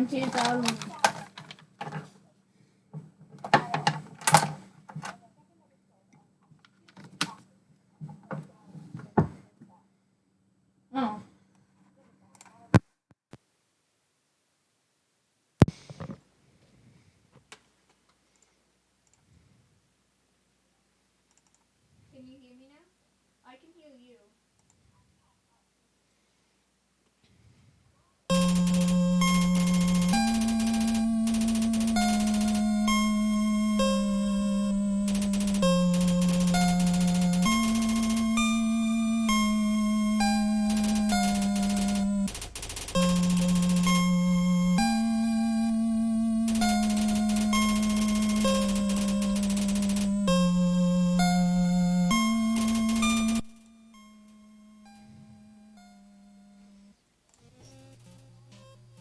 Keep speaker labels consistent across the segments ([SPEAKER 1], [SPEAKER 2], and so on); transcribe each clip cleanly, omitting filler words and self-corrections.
[SPEAKER 1] 20,000. Oh.
[SPEAKER 2] Can you hear me now? I can hear you.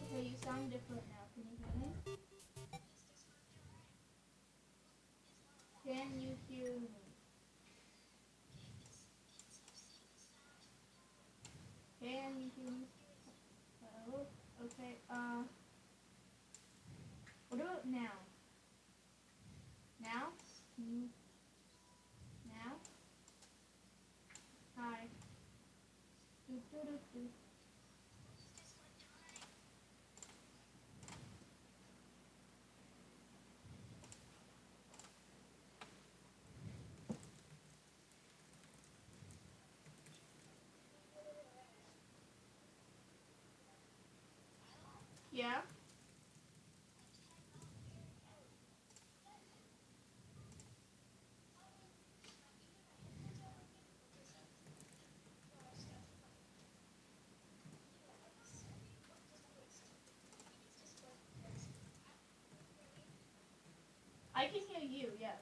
[SPEAKER 2] Okay, you sound different now. Can you hear me? Can you hear me? Can you hear me? Hello? Okay, what about now? Now? Now? Hi. Do, do, do, do. Yeah? I can hear you, yeah.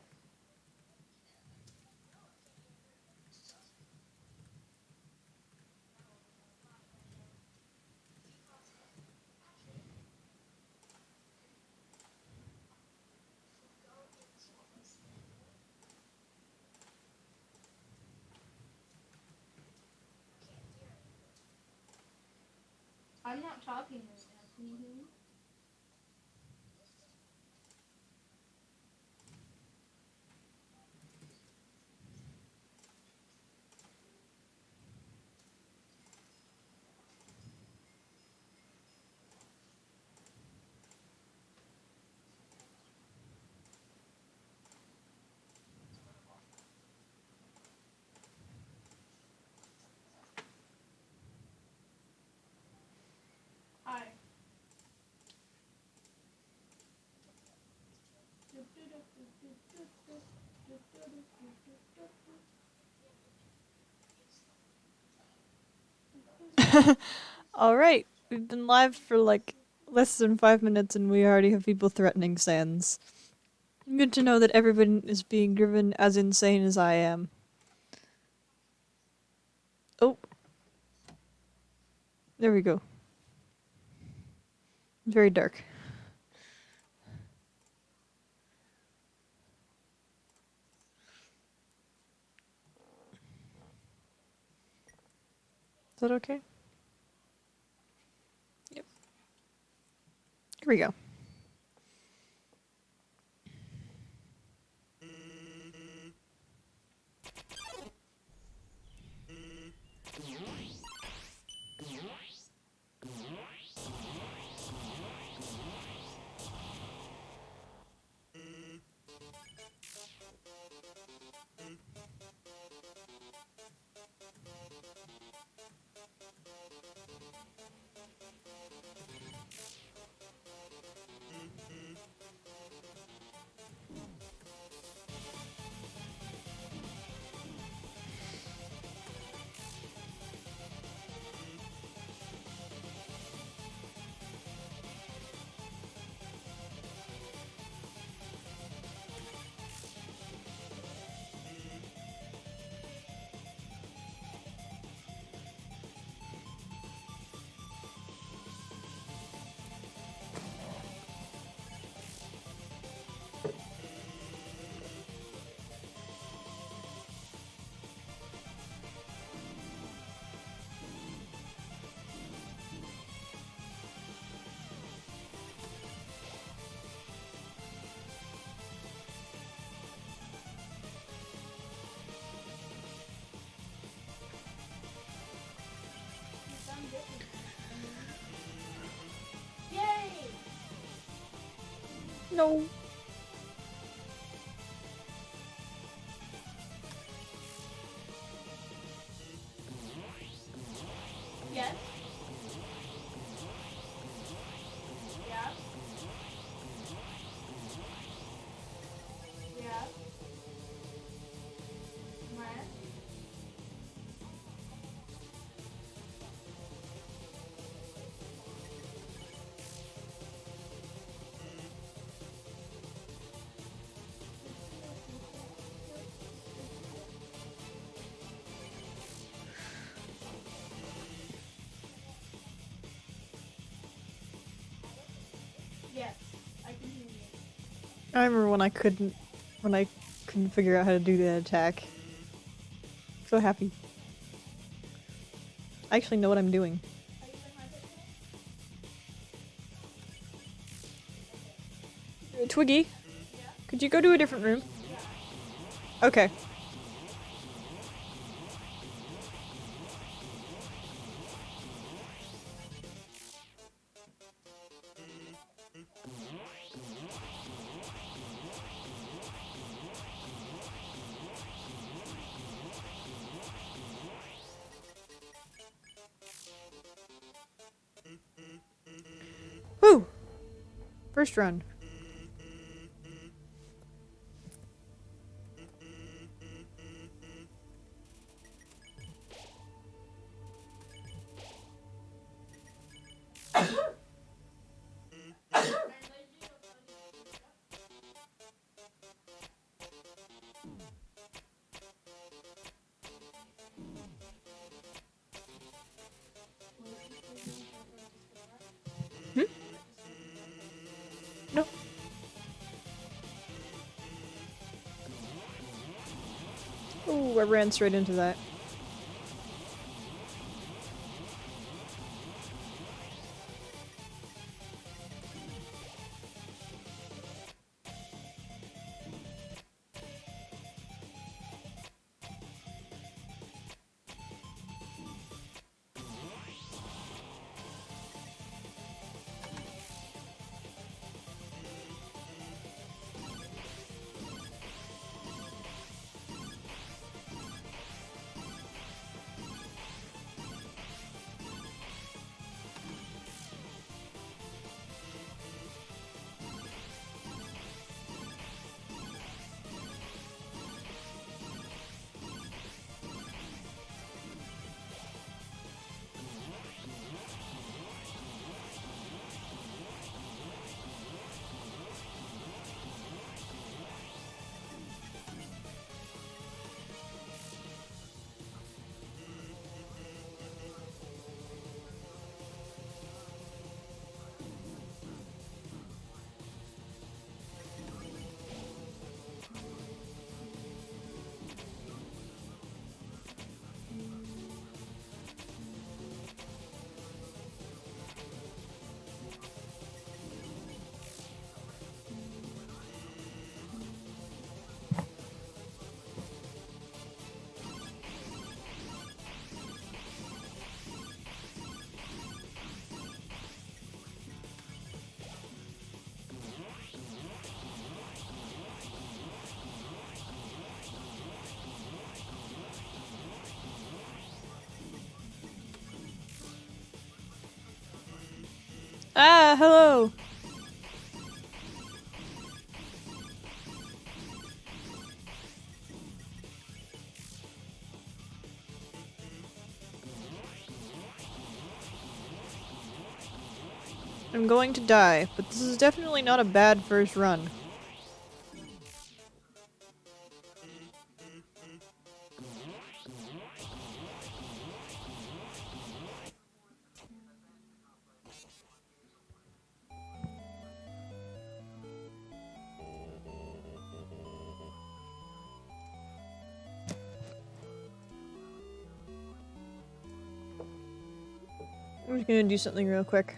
[SPEAKER 2] I'm not talking right now. Can you hear me? Hi. Do, do, do, do, do, do, do, do, do, do, do, do, do.
[SPEAKER 3] Alright, we've been live for like less than 5 minutes and we already have people threatening Sans. Good to know that everyone is being driven as insane as I am. Oh. There we go. Very dark. Is that okay? Yep. Here we go. No.
[SPEAKER 2] Yes. Yeah. Yeah. Where? Yes, I can hear you.
[SPEAKER 3] I remember when I couldn't figure out how to do that attack. So happy. I actually know what I'm doing.
[SPEAKER 2] Are you in my picture?
[SPEAKER 3] Twiggy,
[SPEAKER 2] Yeah.
[SPEAKER 3] could you go to a different room?
[SPEAKER 2] Yeah.
[SPEAKER 3] Okay. Woo! First run. Hmm? No. Ooh, I ran straight into that. Ah, hello! I'm going to die, but this is definitely not a bad first run. I'm just gonna do something real quick.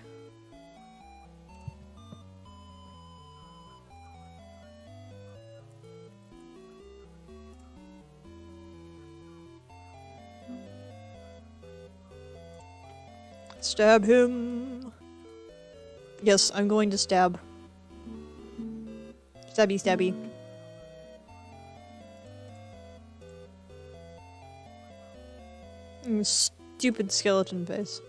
[SPEAKER 3] Stab him! Yes, I'm going to stab. Stabby, stabby. Stupid skeleton face.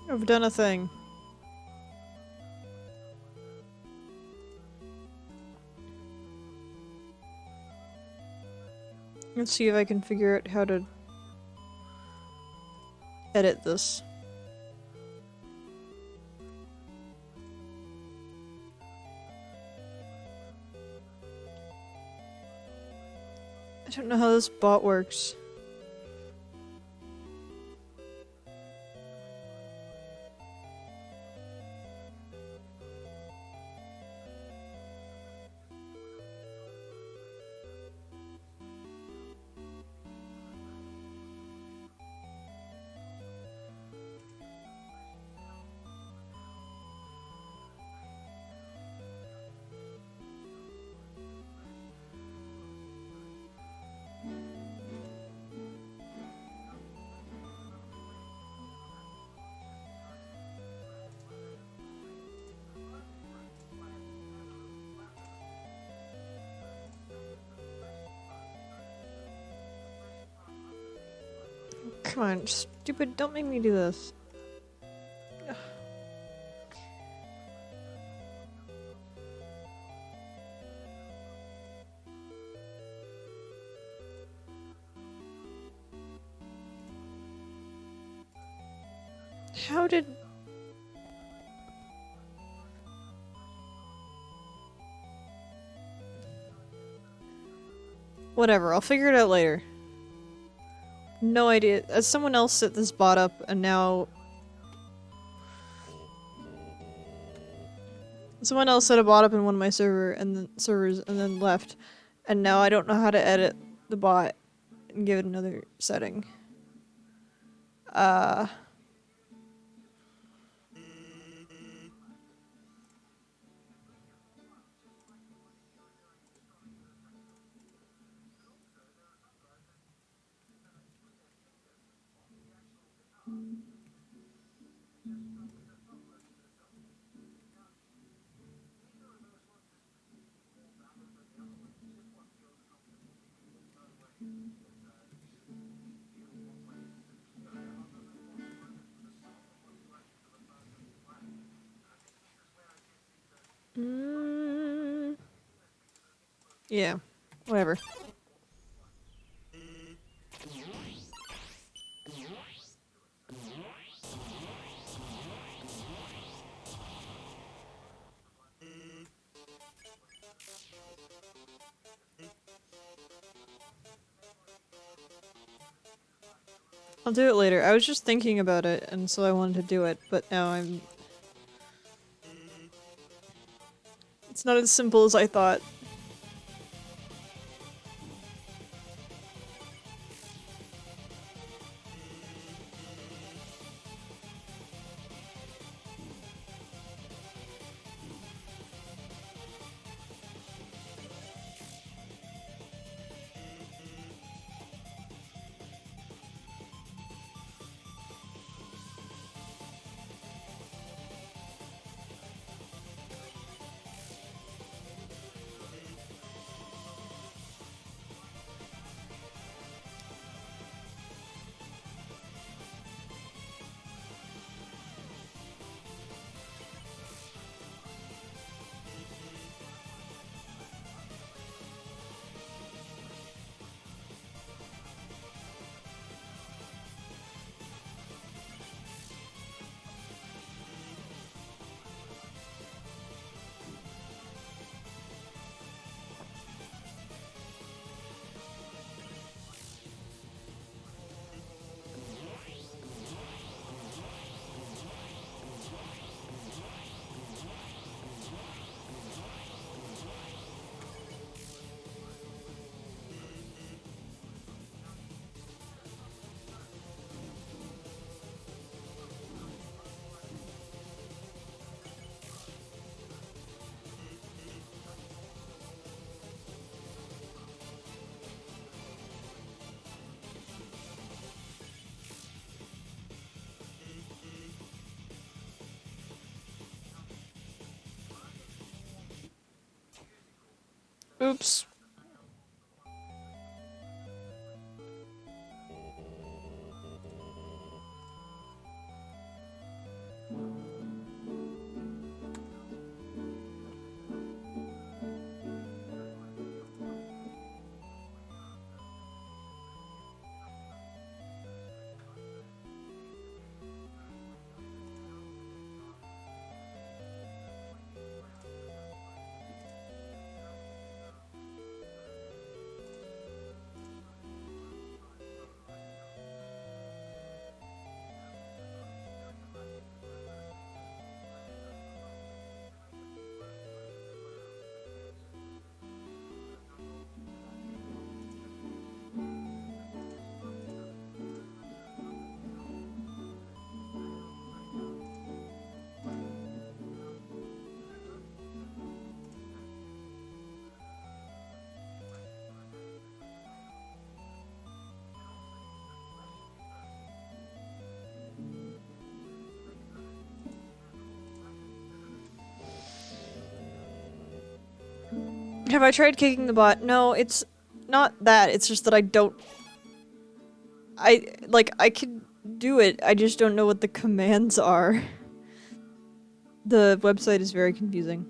[SPEAKER 3] I've done a thing. Let's see if I can figure out how to edit this. I don't know how this bot works. Come on, stupid, don't make me do this. Ugh. How did... Whatever, I'll figure it out later. No idea. As someone else set this bot up, and now... Someone else set a bot up in one of my servers, and then left. And now I don't know how to edit the bot and give it another setting. Yeah, whatever. I'll do it later. I was just thinking about it, and so I wanted to do it, but now I'm... It's not as simple as I thought. Oops. Have I tried kicking the bot? No, it's not that. It's just that I don't... I can do it, I just don't know what the commands are. The website is very confusing.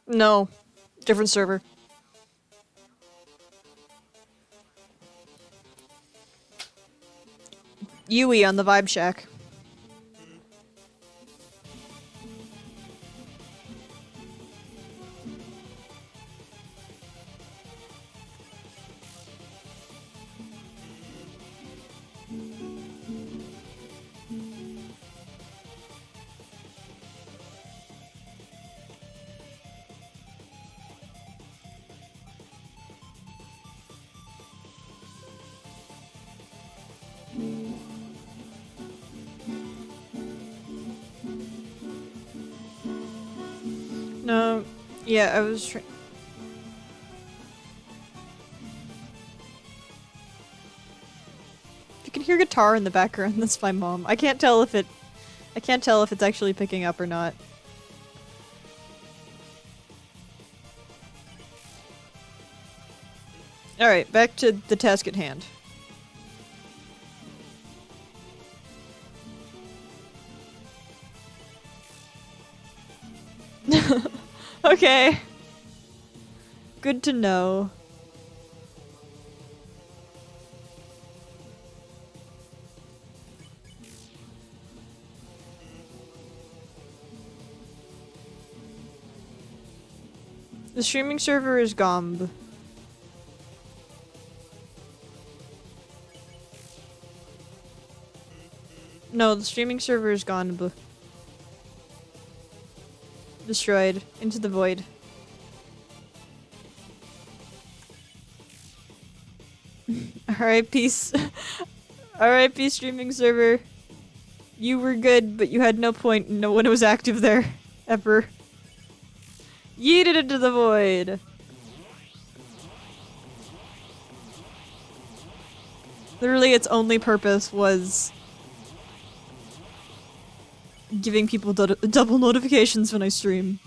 [SPEAKER 3] No. Different server. Yui on the Vibe Shack. No. Yeah, I was trying. You can hear guitar in the background. That's my mom. I can't tell if it's actually picking up or not. Alright, back to the task at hand. Okay. Good to know. The streaming server is Gomb. No, the streaming server is gone. Destroyed. Into the void. Alright, peace. Alright, peace streaming server. You were good, but you had no point. No one was active there. Ever. Yeeted into the void. Literally, its only purpose was giving people double notifications when I stream.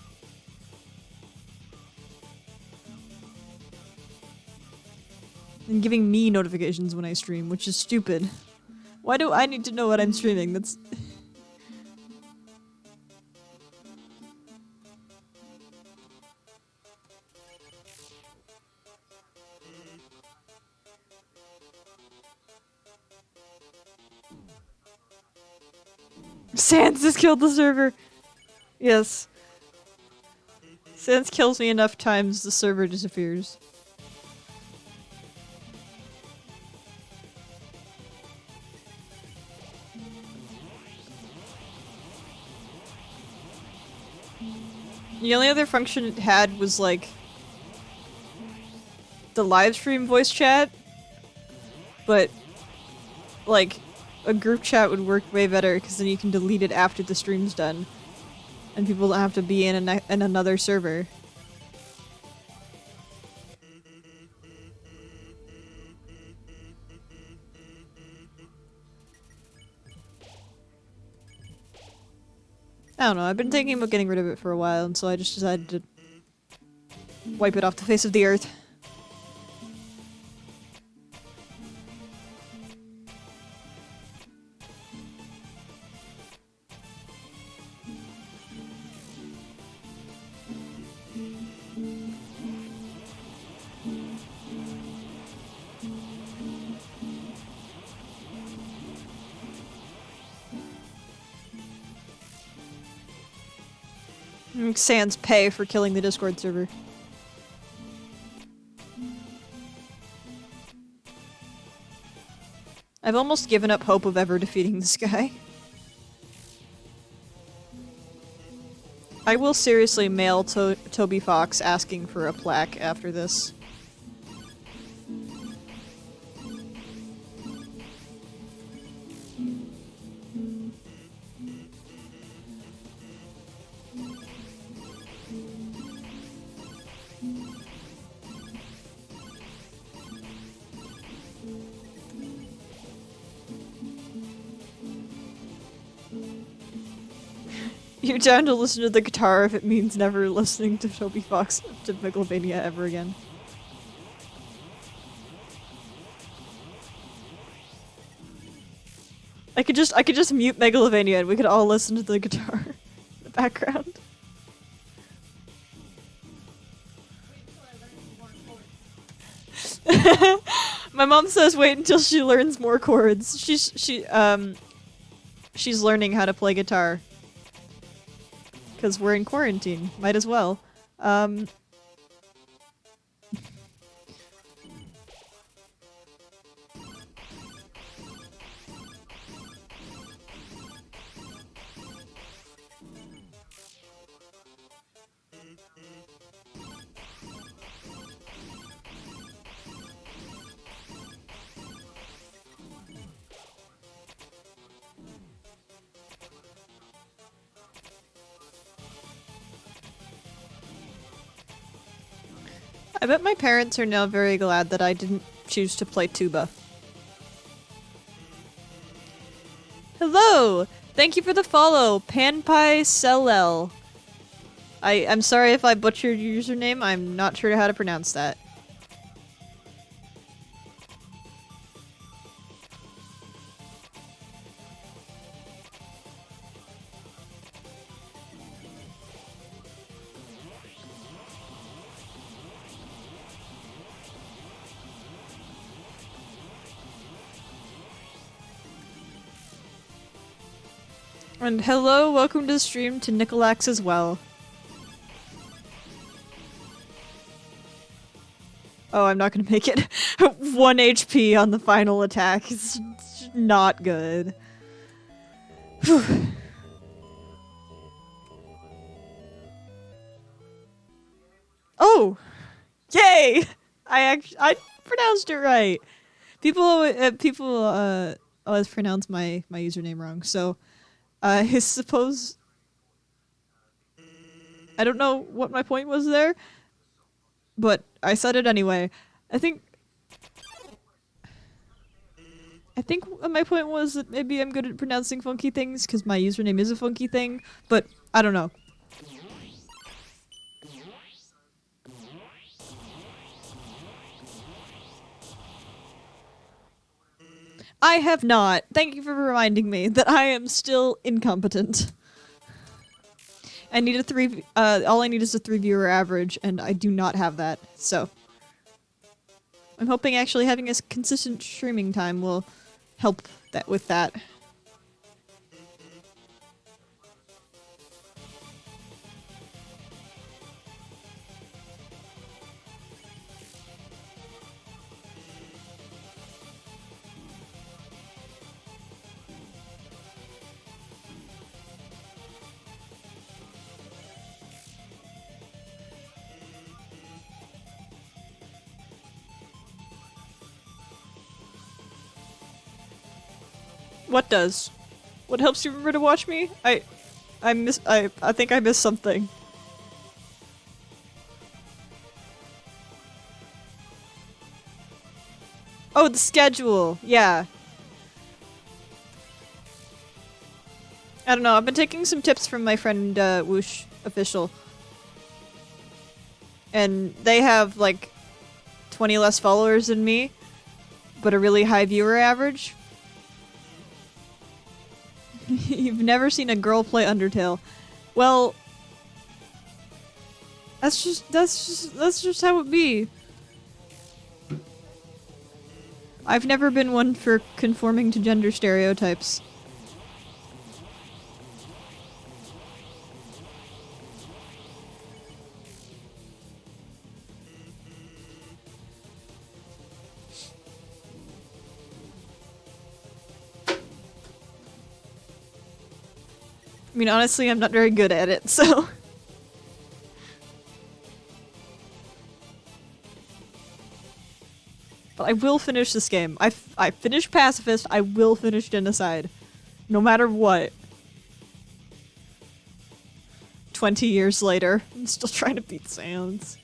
[SPEAKER 3] And giving me notifications when I stream, which is stupid. Why do I need to know what I'm streaming? That's... Sans has killed the server! Yes. Sans kills me enough times, the server disappears. The only other function it had was, like, the live stream voice chat, but like, a group chat would work way better, because then you can delete it after the stream's done. And people don't have to be in another server. I don't know, I've been thinking about getting rid of it for a while, and so I just decided to wipe it off the face of the earth. Sans pay for killing the Discord server. I've almost given up hope of ever defeating this guy. I will seriously mail Toby Fox asking for a plaque after this. You're down to listen to the guitar if it means never listening to Toby Fox to Megalovania ever again. I could just mute Megalovania and we could all listen to the guitar in the background. My mom says wait until she learns more chords. She's learning how to play guitar. Because we're in quarantine. Might as well. I bet my parents are now very glad that I didn't choose to play tuba. Hello! Thank you for the follow, Panpai Selel. I'm sorry if I butchered your username, I'm not sure how to pronounce that. And hello, welcome to the stream to Nicolax as well. Oh, I'm not gonna make it. 1 HP on the final attack. It's not good. Oh! Yay! I pronounced it right. People always pronounce my username wrong, so I suppose I don't know what my point was there, but I said it anyway. I think my point was that maybe I'm good at pronouncing funky things because my username is a funky thing, but I don't know. I have not. Thank you for reminding me that I am still incompetent. I need all I need is a 3 viewer average, and I do not have that, so. I'm hoping actually having a consistent streaming time will help with that. What does? What helps you remember to watch me? I think I missed something. Oh, the schedule. Yeah. I don't know. I've been taking some tips from my friend Whoosh Official. And they have like 20 less followers than me, but a really high viewer average. You've never seen a girl play Undertale. Well, that's just how it be. I've never been one for conforming to gender stereotypes. I mean, honestly, I'm not very good at it, so... But I will finish this game. I finished Pacifist, I will finish Genocide. No matter what. 20 years later, I'm still trying to beat Sans.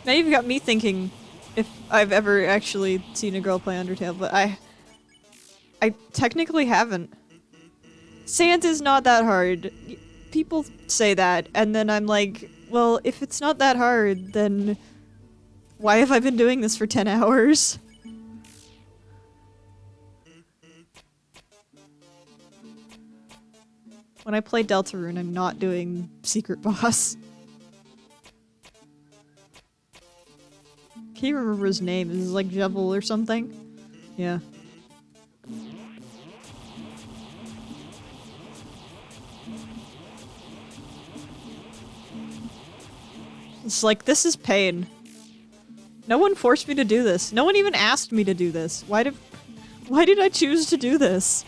[SPEAKER 3] Now you've got me thinking if I've ever actually seen a girl play Undertale, but I technically haven't. Sans is not that hard. People say that, and then I'm like, well, if it's not that hard, then why have I been doing this for 10 hours? When I play Deltarune, I'm not doing Secret Boss. Can't remember his name. Is it like Jebel or something? Yeah. It's like, this is pain. No one forced me to do this. No one even asked me to do this. Why did I choose to do this?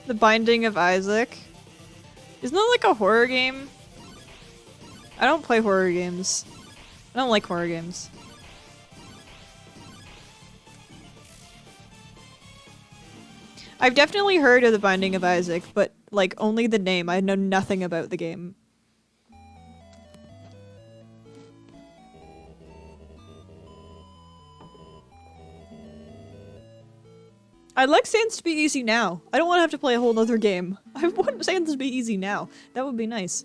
[SPEAKER 3] The Binding of Isaac. Isn't that like a horror game? I don't play horror games. I don't like horror games. I've definitely heard of The Binding of Isaac, but like only the name. I know nothing about the game. I'd like Sans to be easy now. I don't want to have to play a whole other game. I want Sans to be easy now. That would be nice.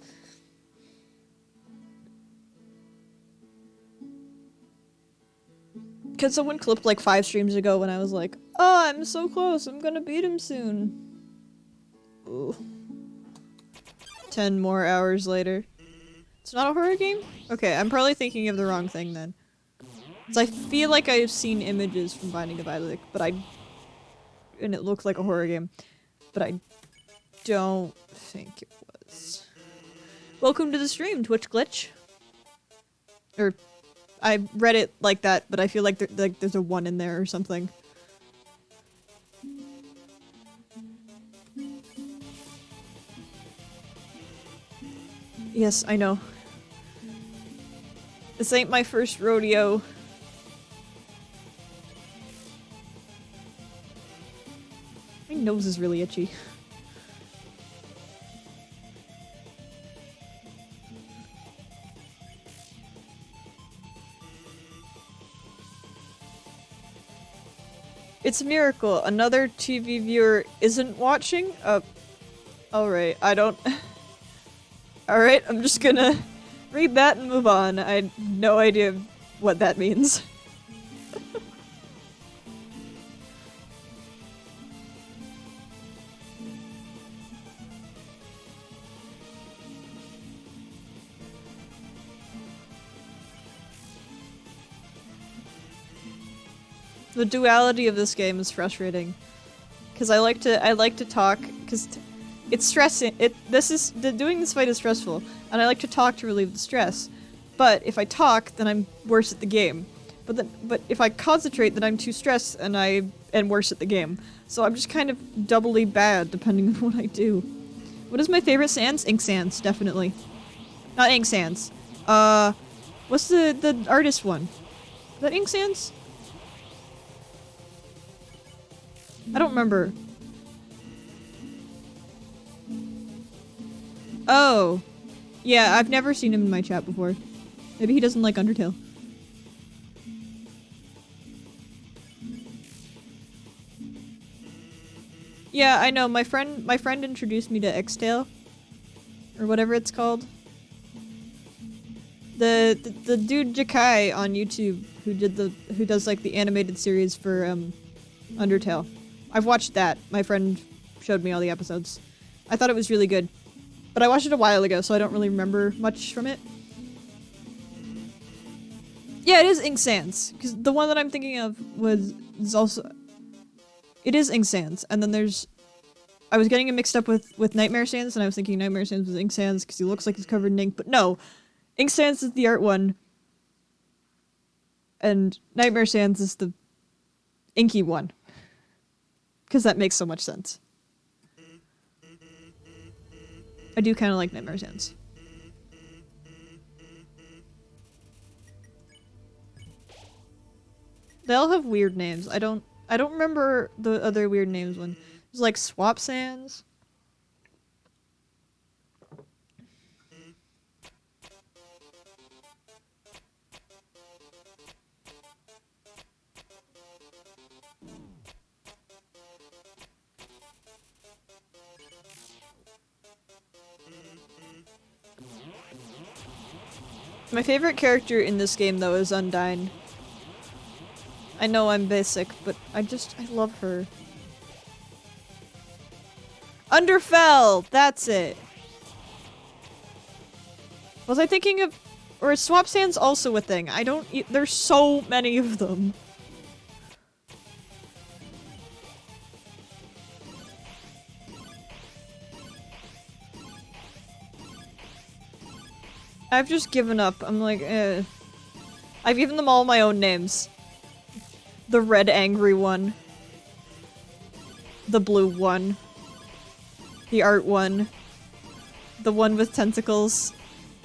[SPEAKER 3] Because someone clipped like 5 streams ago when I was like, oh, I'm so close, I'm gonna beat him soon. Ooh. 10 more hours later. It's not a horror game? Okay, I'm probably thinking of the wrong thing then. Because I feel like I've seen images from Binding of Isaac, but and it looked like a horror game, but I don't think it was. Welcome to the stream, Twitch Glitch. Or, I read it like that, but I feel like, there's a 1 in there or something. Yes, I know. This ain't my first rodeo. My nose is really itchy. It's a miracle. Another TV viewer isn't watching? Alright, I don't... Alright, I'm just gonna read that and move on. I had no idea what that means. The duality of this game is frustrating. Because I like to talk, because it's stressing, doing this fight is stressful, and I like to talk to relieve the stress. But if I talk, then I'm worse at the game. But if I concentrate, then I'm too stressed and I am worse at the game. So I'm just kind of doubly bad, depending on what I do. What is my favorite sans? Ink Sans, definitely. Not Ink Sans. What's the artist one? Is that Ink Sans? I don't remember. Oh. Yeah, I've never seen him in my chat before. Maybe he doesn't like Undertale. Yeah, I know. My friend introduced me to Xtale, or whatever it's called. The dude Jakai on YouTube who does like the animated series for Undertale. I've watched that. My friend showed me all the episodes. I thought it was really good, but I watched it a while ago, so I don't really remember much from it. Yeah, it is Ink Sans, because the one that I'm thinking of is also. It is Ink Sans, and then there's... I was getting it mixed up with Nightmare Sans, and I was thinking Nightmare Sans was Ink Sans, because he looks like he's covered in ink, but no! Ink Sans is the art one, and Nightmare Sans is the inky one. Because that makes so much sense. I do kind of like Nightmare Sans. They all have weird names. I don't remember the other weird names one. There's like Swap Sans. My favorite character in this game though is Undyne. I know I'm basic, but I love her. Underfell! That's it! Was I thinking of... Or is Swap Sans also a thing? I don't... There's so many of them. I've just given up. I'm like, eh. I've given them all my own names. The red angry one. The blue one. The art one. The one with tentacles.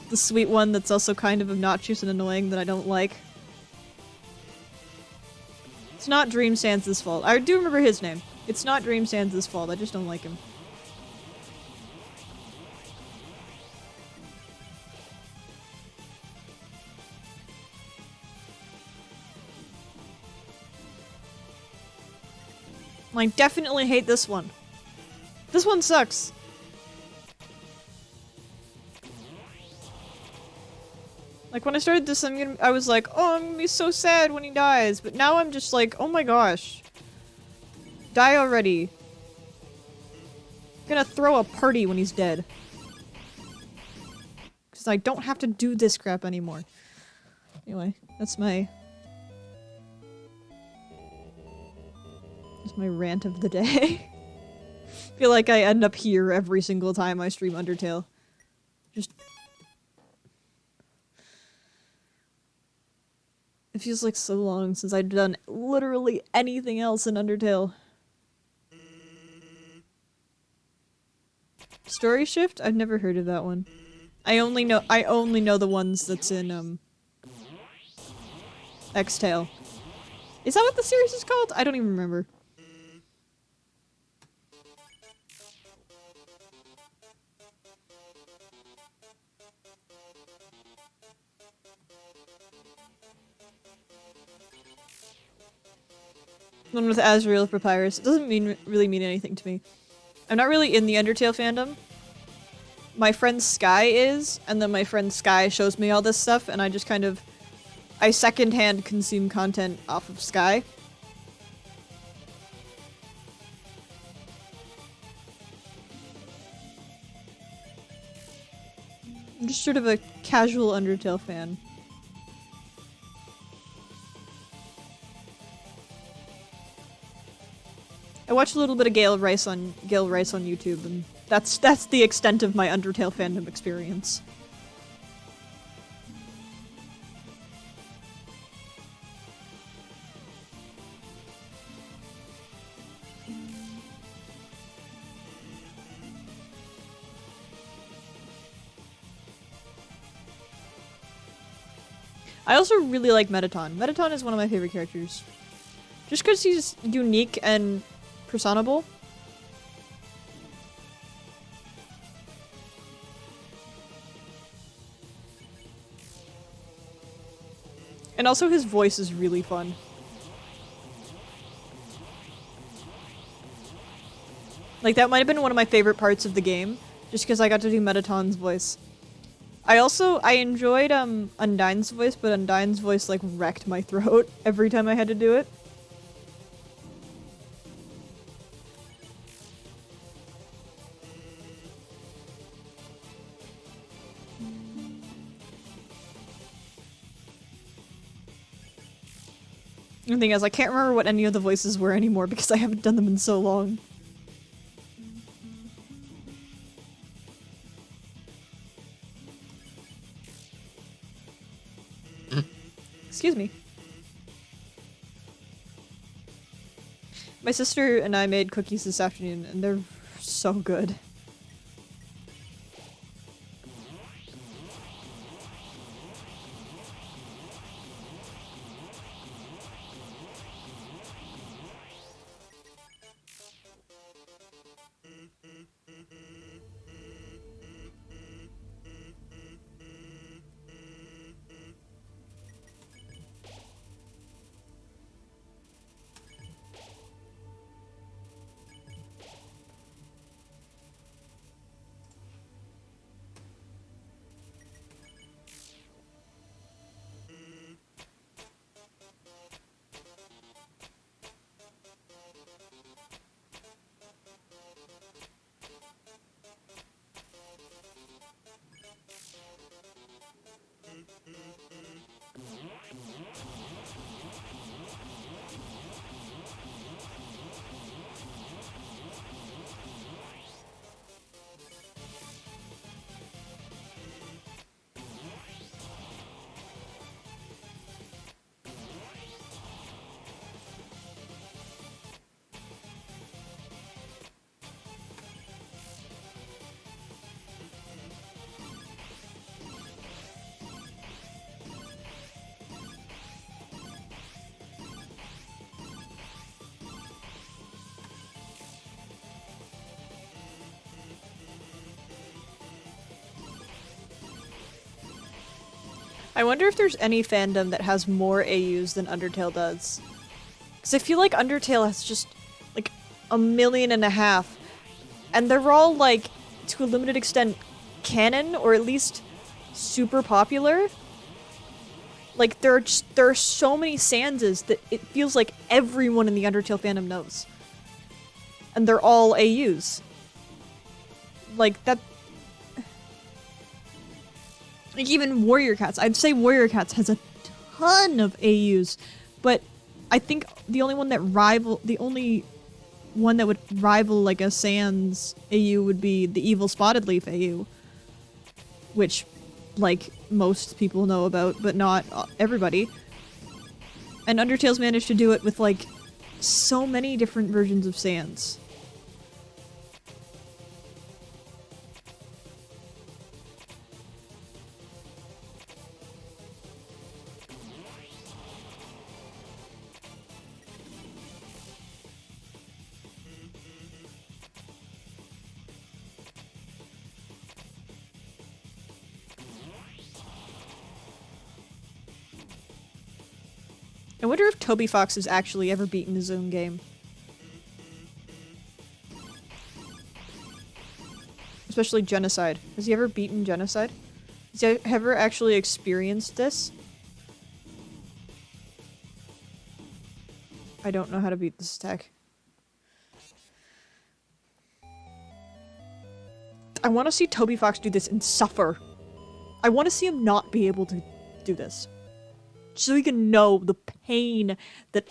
[SPEAKER 3] The sweet one that's also kind of obnoxious and annoying that I don't like. It's not Dream Sans' fault. I do remember his name. It's not Dream Sans' fault, I just don't like him. I definitely hate this one. This one sucks. Like when I started this, I was like, oh, I'm gonna be so sad when he dies. But now I'm just like, oh my gosh. Die already. I'm gonna throw a party when he's dead. Because I don't have to do this crap anymore. Anyway, that's my rant of the day. I feel like I end up here every single time I stream Undertale. Just... It feels like so long since I've done literally anything else in Undertale. Story Shift? I've never heard of that one. I only know the ones that's in X-Tale. Is that what the series is called? I don't even remember. One with Azrael Papyrus. It doesn't really mean anything to me. I'm not really in the Undertale fandom. My friend Sky is, and then my friend Sky shows me all this stuff, and I just kind of... I secondhand consume content off of Sky. I'm just sort of a casual Undertale fan. I watched a little bit of Gale Rice on YouTube, and that's the extent of my Undertale fandom experience. I also really like Metaton. Metaton is one of my favorite characters. Just because he's unique and personable. And also his voice is really fun. Like, that might have been one of my favorite parts of the game, just because I got to do Metaton's voice. I enjoyed Undyne's voice, but Undyne's voice like wrecked my throat every time I had to do it. The thing is, I can't remember what any of the voices were anymore because I haven't done them in so long. Excuse me. My sister and I made cookies this afternoon, and they're so good. I wonder if there's any fandom that has more AUs than Undertale does. Because I feel like Undertale has just, like, 1.5 million. And they're all, like, to a limited extent, canon, or at least super popular. Like, there are so many Sanses that it feels like everyone in the Undertale fandom knows. And they're all AUs. Like, that... Like, even Warrior Cats. I'd say Warrior Cats has a ton of AUs, but I think the only one that would rival like a Sans AU would be the Evil Spotted Leaf AU, which, like, most people know about, but not everybody. And Undertale's managed to do it with, like, so many different versions of Sans. I wonder if Toby Fox has actually ever beaten his own game. Especially Genocide. Has he ever beaten Genocide? Has he ever actually experienced this? I don't know how to beat this attack. I want to see Toby Fox do this and suffer. I want to see him not be able to do this. So he can know the pain that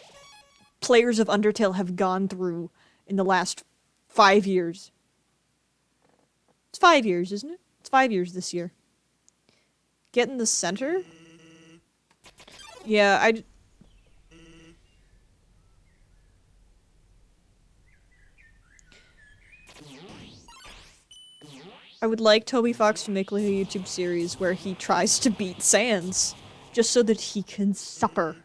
[SPEAKER 3] players of Undertale have gone through in the last 5 years. It's 5 years, isn't it? It's 5 years this year. Get in the center? Yeah, I would like Toby Fox to make like a YouTube series where he tries to beat Sans, just so that he can suffer.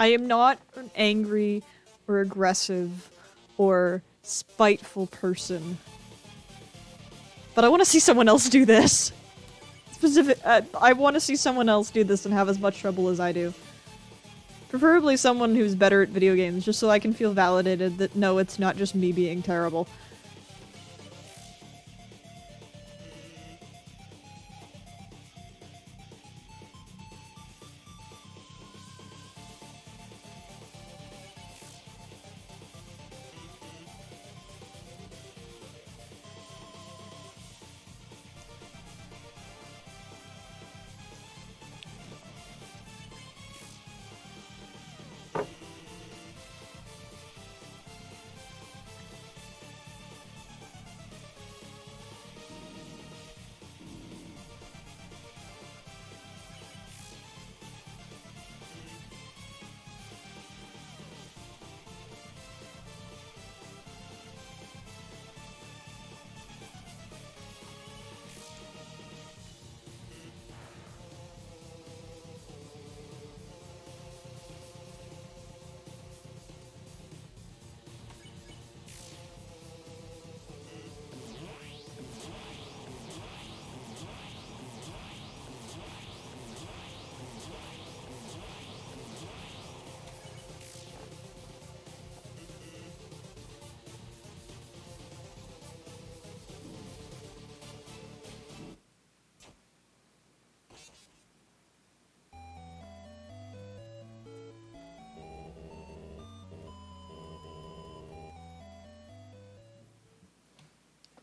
[SPEAKER 3] I am not an angry or aggressive or spiteful person. But I want to see someone else do this. I want to see someone else do this and have as much trouble as I do. Preferably someone who's better at video games, just so I can feel validated that no, it's not just me being terrible.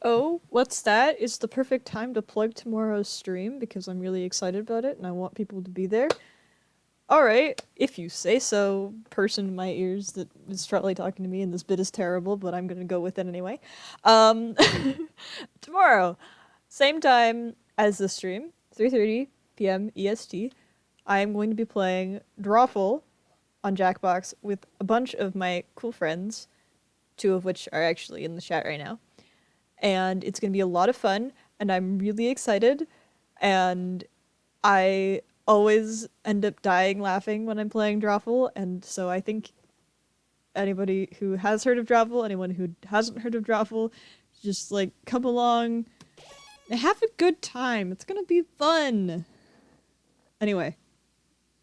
[SPEAKER 3] Oh, what's that? It's the perfect time to plug tomorrow's stream because I'm really excited about it and I want people to be there. Alright, if you say so, person in my ears that is probably talking to me and this bit is terrible, but I'm gonna go with it anyway. Tomorrow, same time as the stream, 3:30 PM EST, I'm going to be playing Drawful on Jackbox with a bunch of my cool friends, 2 of which are actually in the chat right now. And it's going to be a lot of fun, and I'm really excited, and I always end up dying laughing when I'm playing Drawful, and so I think anybody who has heard of Drawful, anyone who hasn't heard of Drawful, just, like, come along and have a good time. It's gonna be fun! Anyway,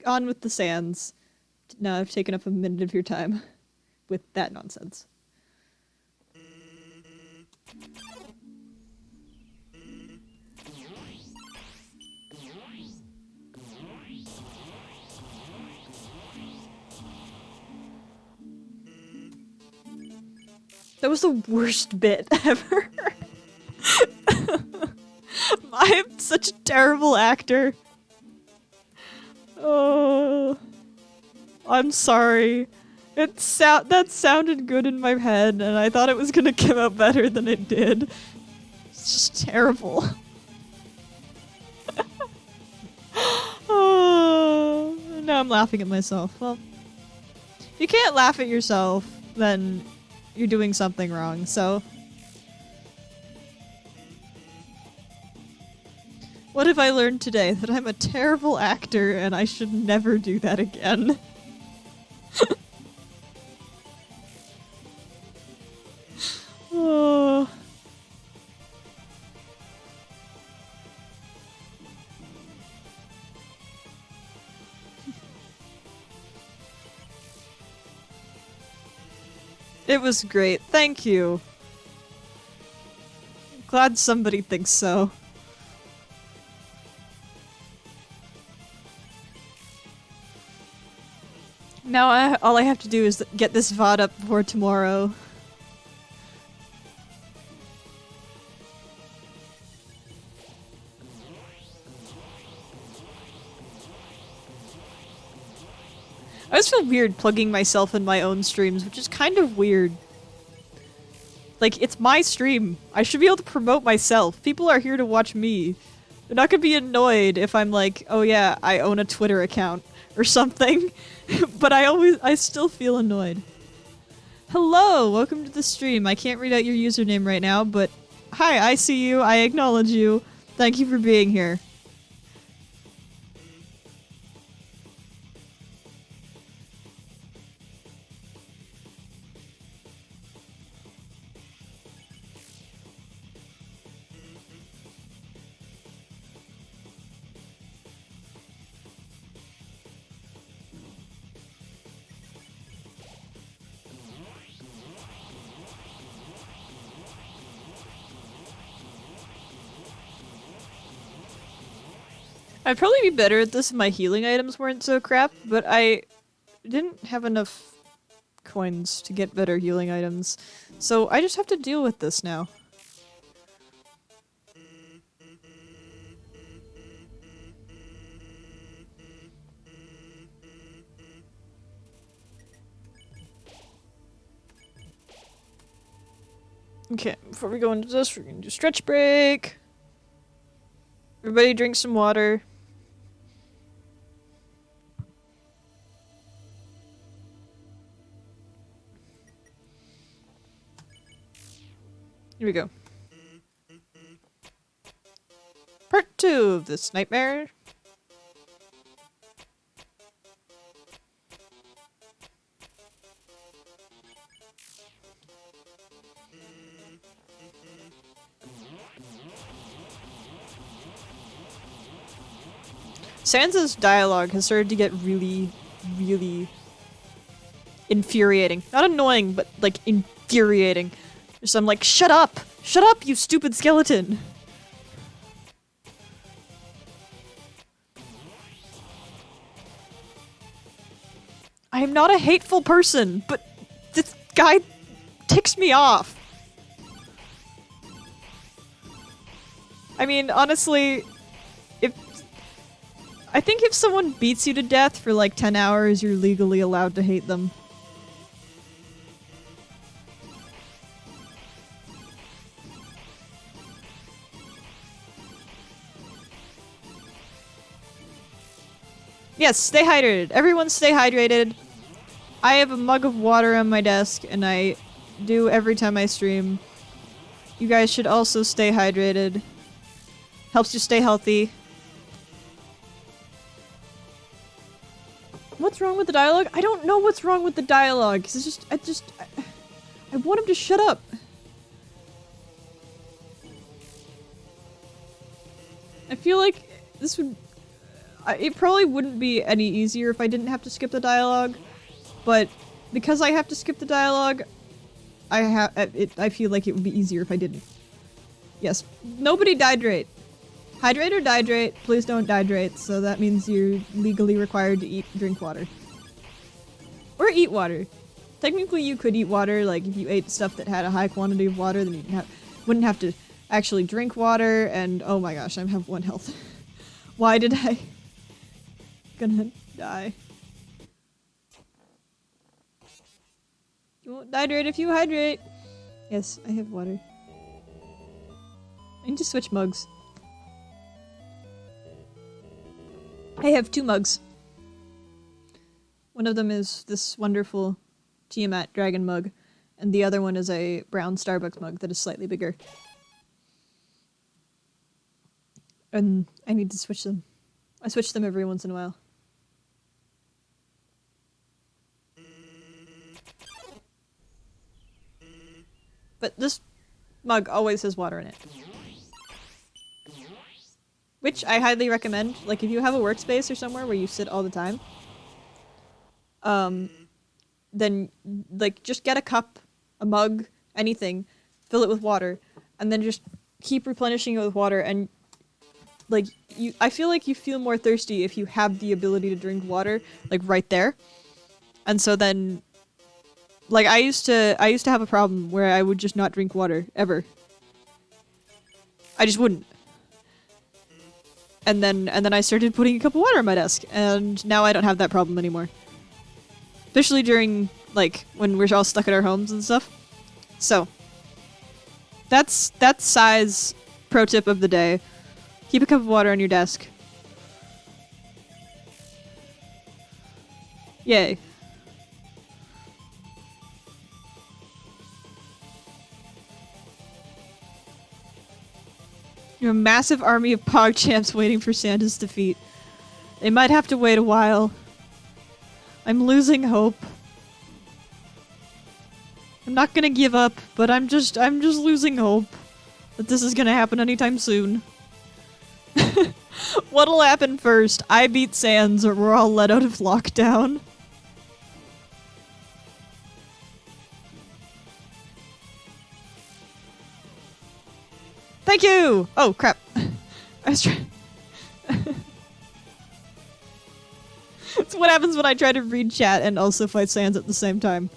[SPEAKER 3] on with the Sans. Now I've taken up a minute of your time with that nonsense. That was the worst bit ever. I'm such a terrible actor. Oh, I'm sorry. That sounded good in my head, and I thought it was gonna come out better than it did. It's just terrible. Oh, now I'm laughing at myself. Well, if you can't laugh at yourself, then you're doing something wrong, so. What have I learned today? That I'm a terrible actor and I should never do that again. Oh. It was great. Thank you. Glad somebody thinks so. Now all I have to do is get this VOD up before tomorrow. I always feel weird plugging myself in my own streams, which is kind of weird. Like, it's my stream. I should be able to promote myself. People are here to watch me. They're not gonna be annoyed if I'm like, oh yeah, I own a Twitter account or something. But I still feel annoyed. Hello, welcome to the stream. I can't read out your username right now, but hi, I see you, I acknowledge you. Thank you for being here. I'd probably be better at this if my healing items weren't so crap, but I didn't have enough coins to get better healing items, so I just have to deal with this now. Okay, before we go into this, we're gonna do stretch break. Everybody drink some water. Here we go. Part 2 of this nightmare. Sansa's dialogue has started to get really, really infuriating. Not annoying, but like infuriating. So I'm like, shut up! Shut up, you stupid skeleton! I am not a hateful person, but this guy ticks me off. I mean, honestly, I think if someone beats you to death for like 10 hours, you're legally allowed to hate them. Yes, stay hydrated. Everyone stay hydrated. I have a mug of water on my desk, and I do every time I stream. You guys should also stay hydrated. Helps you stay healthy. What's wrong with the dialogue? I don't know what's wrong with the dialogue. It's just, I want him to shut up. I feel like this would... it probably wouldn't be any easier if I didn't have to skip the dialogue, but because I have to skip the dialogue, I feel like it would be easier if I didn't. Yes, nobody dihydrate. Hydrate or dihydrate, please don't dihydrate, so that means you're legally required to drink water. Or eat water. Technically you could eat water, like if you ate stuff that had a high quantity of water, then you wouldn't have to actually drink water, and oh my gosh, I have 1 health. Why did I... gonna die. You won't dihydrate if you hydrate. Yes, I have water. I need to switch mugs. I have 2 mugs. One of them is this wonderful Tiamat dragon mug, and the other one is a brown Starbucks mug that is slightly bigger. And I need to switch them. I switch them every once in a while. But this mug always has water in it. Which I highly recommend. Like, if you have a workspace or somewhere where you sit all the time, then, like, just get a cup, a mug, anything, fill it with water, and then just keep replenishing it with water, and, like, I feel like you feel more thirsty if you have the ability to drink water, like, right there. And so then, like, I used to have a problem where I would just not drink water, ever. I just wouldn't. And then I started putting a cup of water on my desk, and now I don't have that problem anymore. especially during like when we're all stuck at our homes and stuff. So that's Sai's pro tip of the day. Keep a cup of water on your desk. Yay. You have a massive army of PogChamps waiting for Santa's defeat. They might have to wait a while. I'm losing hope. I'm not gonna give up, but I'm just losing hope that this is gonna happen anytime soon. What'll happen first? I beat Sans or we're all let out of lockdown? Thank you! Oh, crap. I was trying... It's what happens when I try to read chat and also fight Sans at the same time.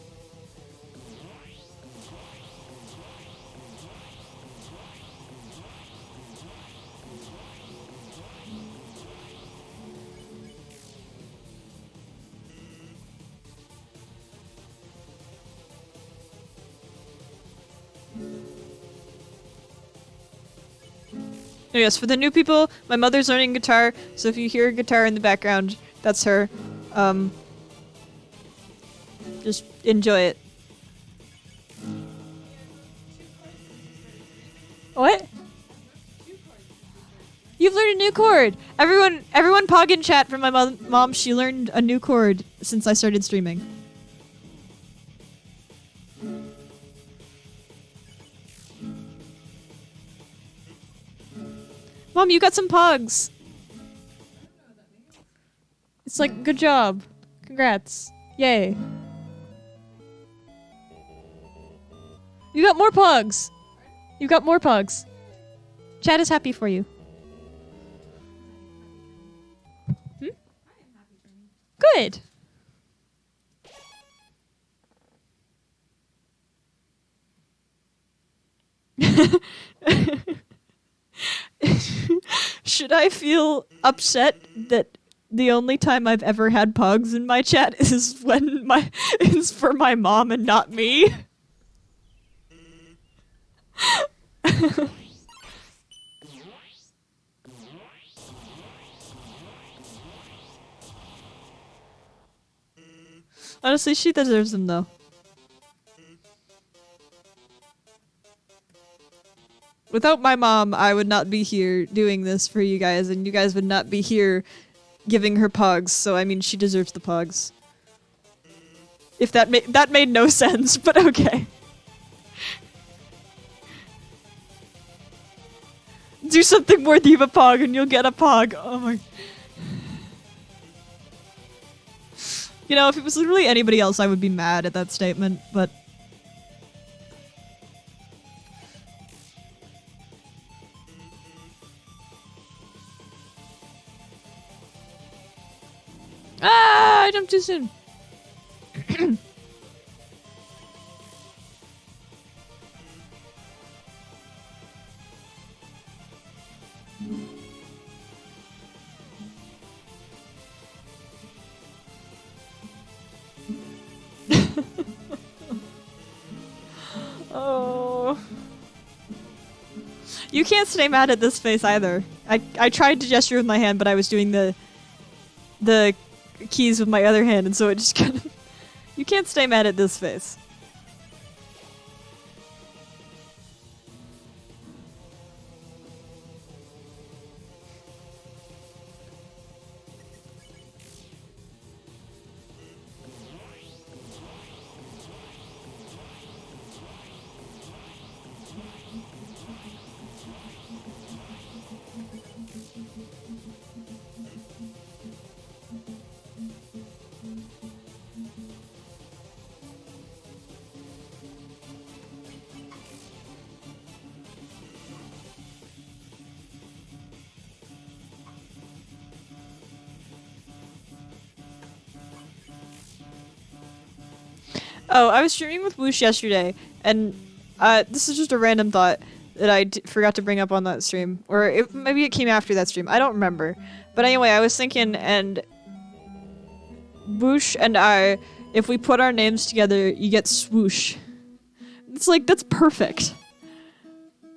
[SPEAKER 3] Yes, for the new people, my mother's learning guitar, so if you hear a guitar in the background, that's her. Just enjoy it. What? You've learned a new chord! Everyone pog in chat from my mom, she learned a new chord since I started streaming. Mom, you got some pogs. It's like, good job. Congrats. Yay. You got more pogs. You got more pogs. Chat is happy for you. Hmm? Good. Should I feel upset that the only time I've ever had pogs in my chat is when is for my mom and not me? Honestly, she deserves them though. Without my mom, I would not be here doing this for you guys, and you guys would not be here giving her pogs, so I mean, she deserves the pogs. If that made no sense, but okay. Do something worthy of a pog and you'll get a pog. Oh my... You know, if it was literally anybody else, I would be mad at that statement, but... Ah! I jumped too soon. Oh. You can't stay mad at this face either. I tried to gesture with my hand, but I was doing the keys with my other hand, and so it just kind of... You can't stay mad at this face. Oh, I was streaming with Woosh yesterday, and this is just a random thought that I forgot to bring up on that stream. Or maybe it came after that stream. I don't remember. But anyway, I was thinking, and Woosh and I, If we put our names together, you get swoosh. It's like, that's perfect.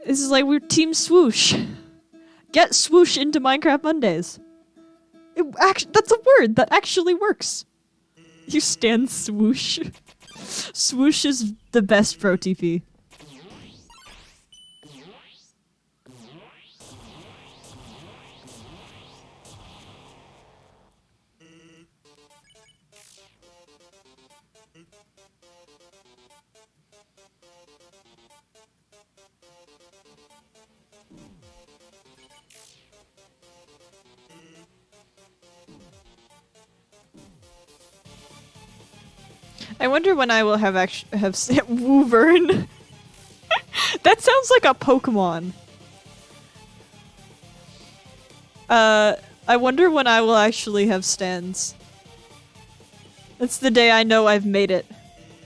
[SPEAKER 3] This is like, we're Team Swoosh. Get swoosh into Minecraft Mondays. That's a word that actually works. You stand swoosh. Swoosh is the best pro TP. I wonder when I will have Woovern. That sounds like a Pokemon. I wonder when I will actually have stands. That's the day I know I've made it.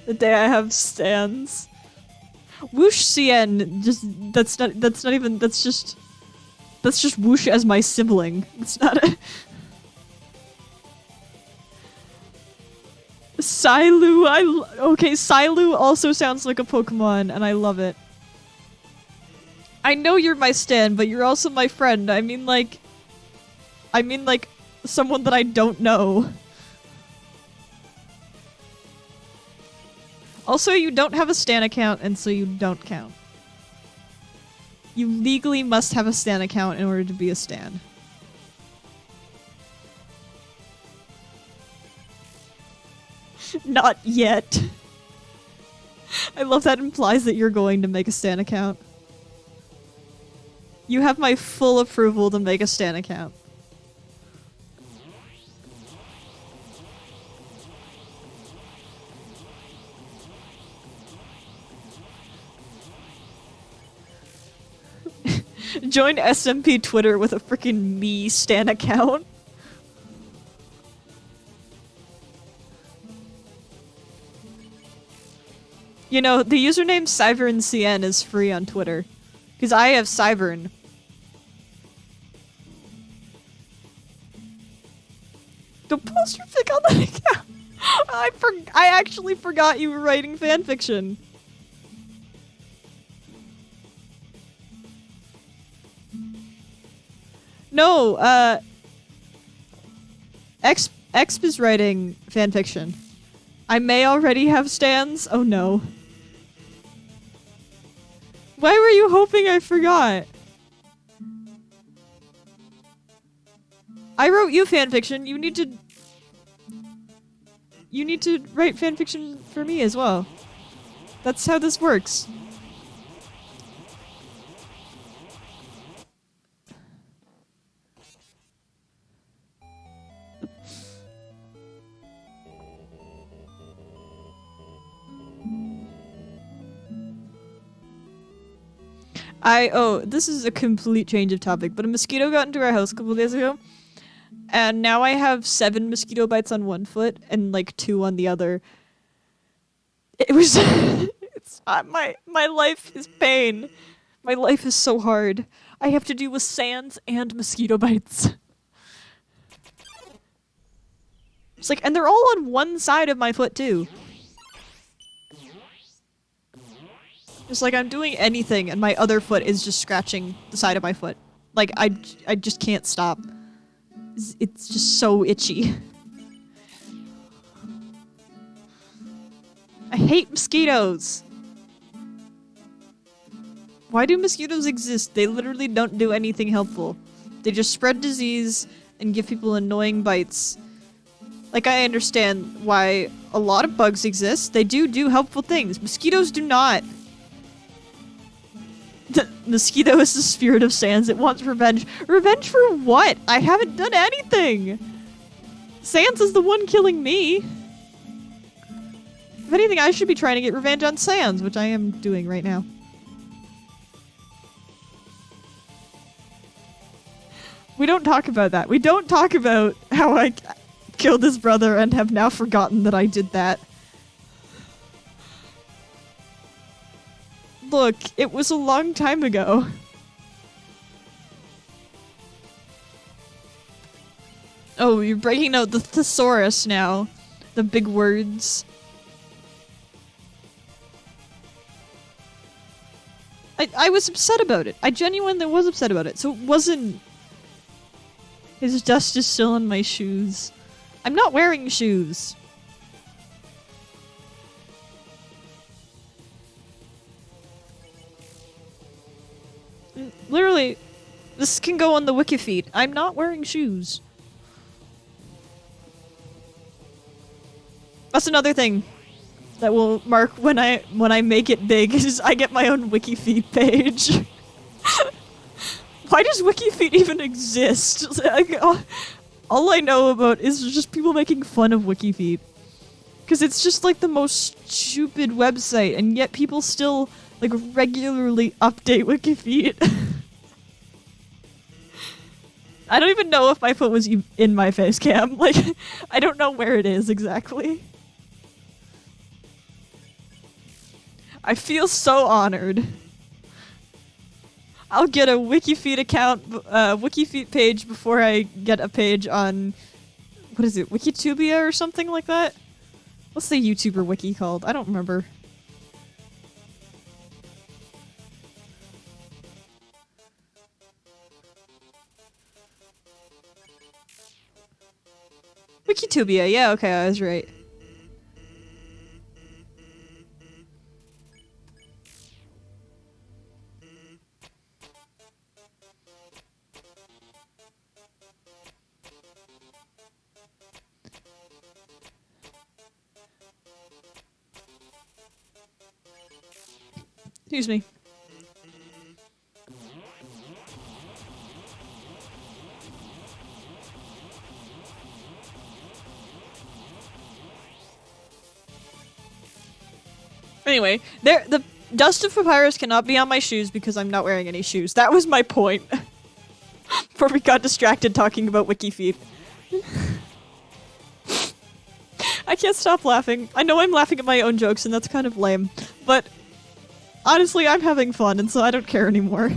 [SPEAKER 3] The day I have stands. WooshSien, that's just Woosh as my sibling. It's not a Sylu, okay, Sylu also sounds like a Pokemon, and I love it. I know you're my stan, but you're also my friend. I mean like, someone that I don't know. Also, you don't have a stan account, and so you don't count. You legally must have a stan account in order to be a stan. Not yet. I love that implies that you're going to make a stan account. You have my full approval to make a stan account. Join SMP Twitter with a freaking me stan account. You know, the username SyverneSien is free on Twitter. Because I have Syvern. Don't post your fic on that account! I actually forgot you were writing fanfiction. No, Exp is writing fanfiction. I may already have stans. Oh no. Why were you hoping I forgot? I wrote you fanfiction. You need to write fanfiction for me as well. That's how this works. This is a complete change of topic, but a mosquito got into our house a couple days ago, and now I have 7 mosquito bites on one foot and like 2 on the other. It was my life is pain. My life is so hard. I have to deal with sands and mosquito bites. It's like, and they're all on one side of my foot too. It's like I'm doing anything and my other foot is just scratching the side of my foot. Like, I just can't stop. It's just so itchy. I hate mosquitoes! Why do mosquitoes exist? They literally don't do anything helpful. They just spread disease and give people annoying bites. Like, I understand why a lot of bugs exist. They do helpful things. Mosquitoes do not. The mosquito is the spirit of Sans. It wants revenge. Revenge for what? I haven't done anything! Sans is the one killing me. If anything, I should be trying to get revenge on Sans, which I am doing right now. We don't talk about that. We don't talk about how I killed his brother and have now forgotten that I did that. Look, it was a long time ago. Oh, you're breaking out the thesaurus now. the big words. I was upset about it. I genuinely was upset about it. So it wasn't... His dust is still on my shoes. I'm not wearing shoes. Literally, this can go on the wiki feed. I'm not wearing shoes. That's another thing that will mark when I make it big is I get my own wiki feed page. Why does wiki feed even exist? Like, all I know about is just people making fun of wiki feed. Because it's just like the most stupid website, and yet people still like regularly update wiki feed. I don't even know if my foot was in my face cam. Like, I don't know where it is exactly. I feel so honored. I'll get a Wikifeed account, Wikifeed page before I get a page on, what is it, Wikitubia or something like that? What's the YouTuber wiki called? I don't remember. Wikitubia, yeah, okay, I was right. Excuse me. Anyway, the dust of papyrus cannot be on my shoes because I'm not wearing any shoes. That was my point. Before we got distracted talking about Wikifeed. I can't stop laughing. I know I'm laughing at my own jokes and that's kind of lame, but honestly, I'm having fun and so I don't care anymore.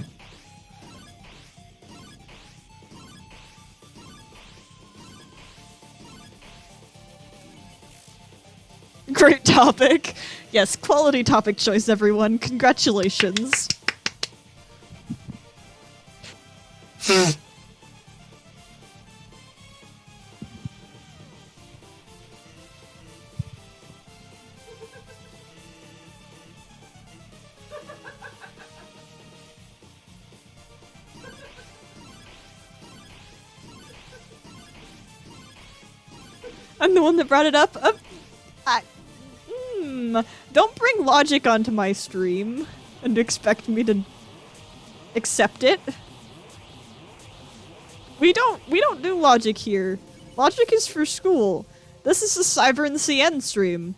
[SPEAKER 3] Great topic. Yes, quality topic choice, everyone. Congratulations. I'm the one that brought it up. Don't bring logic onto my stream and expect me to accept it. We don't do logic here. Logic is for school. This is a SyverneSien stream.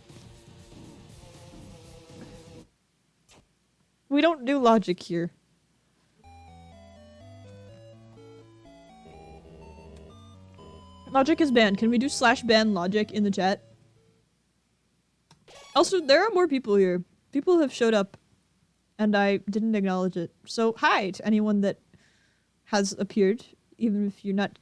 [SPEAKER 3] We don't do logic here. Logic is banned. Can we do /ban logic in the chat? Also, there are more people here. People have showed up, and I didn't acknowledge it. So, hi to anyone that has appeared, even if you're not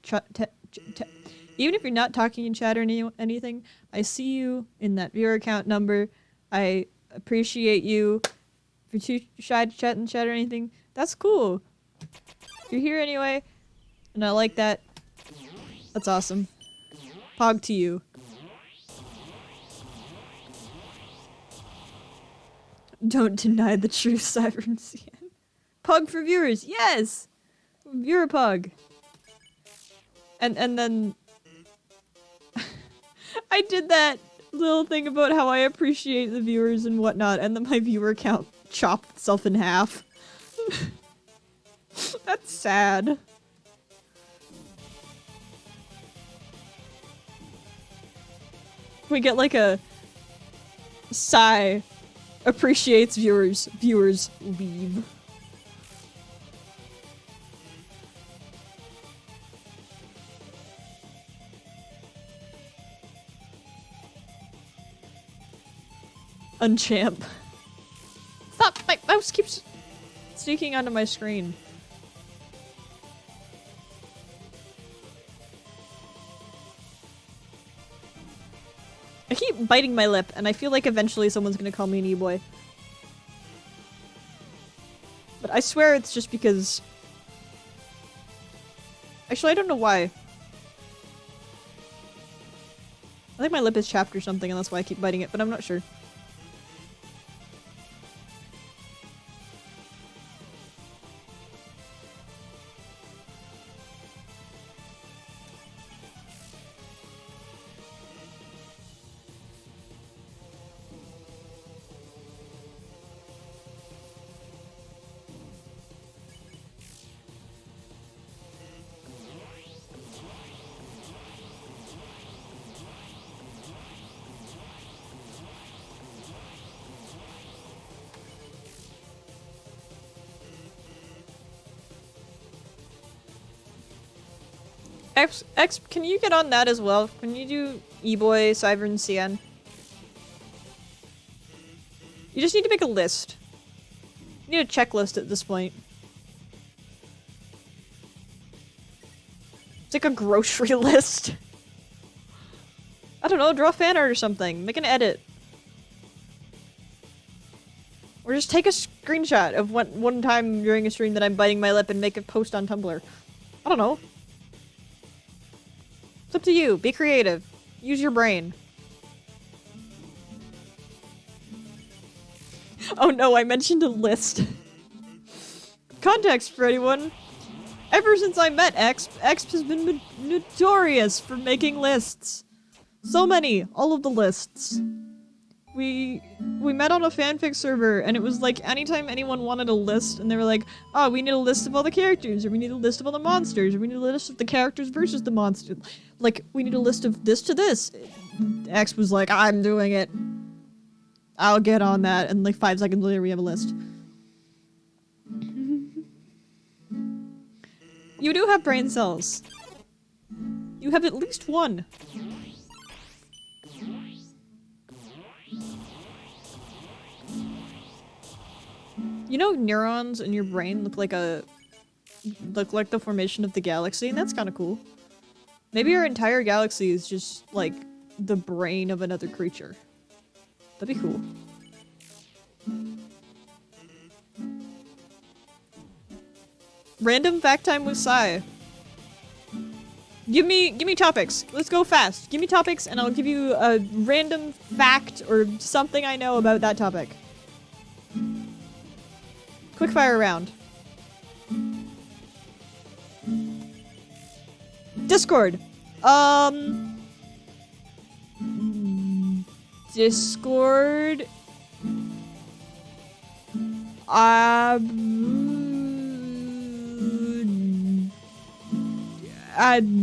[SPEAKER 3] even if you're not talking in chat or anything. I see you in that viewer account number. I appreciate you. If you're too shy to chat in chat or anything, that's cool. You're here anyway, and I like that. That's awesome. Pog to you. Don't deny the truth, SyverneSien. Pug for viewers, yes! Viewer pug. And then... I did that little thing about how I appreciate the viewers and whatnot, and then my viewer count chopped itself in half. That's sad. We get like a... sigh. Appreciates viewers. Viewers leave. Unchamp. Stop! My mouse keeps sneaking onto my screen. keep biting my lip, and I feel like eventually someone's gonna call me an e-boy. But I swear it's just because... Actually, I don't know why. I think my lip is chapped or something, and that's why I keep biting it, but I'm not sure. X, can you get on that as well? Can you do e-boy, SyverneSien? You just need to make a list. You need a checklist at this point. It's like a grocery list. I don't know, draw fan art or something. Make an edit. Or just take a screenshot of one time during a stream that I'm biting my lip and make a post on Tumblr. I don't know. It's up to you. Be creative. Use your brain. Oh no, I mentioned a list. Context for anyone. Ever since I met Exp has been notorious for making lists. So many. All of the lists. We met on a fanfic server, and it was like anytime anyone wanted a list, and they were like, oh, we need a list of all the characters, or we need a list of all the monsters, or we need a list of the characters versus the monster. Like, we need a list of this to this. X was like, I'm doing it. I'll get on that, and like 5 seconds later we have a list. You do have brain cells. You have at least one. You know, neurons in your brain look like the formation of the galaxy, and that's kind of cool. Maybe our entire galaxy is just like the brain of another creature. That'd be cool. Random fact time with Sai. Give me topics. Let's go fast. Give me topics, and I'll give you a random fact or something I know about that topic. Quickfire round. Discord. Discord.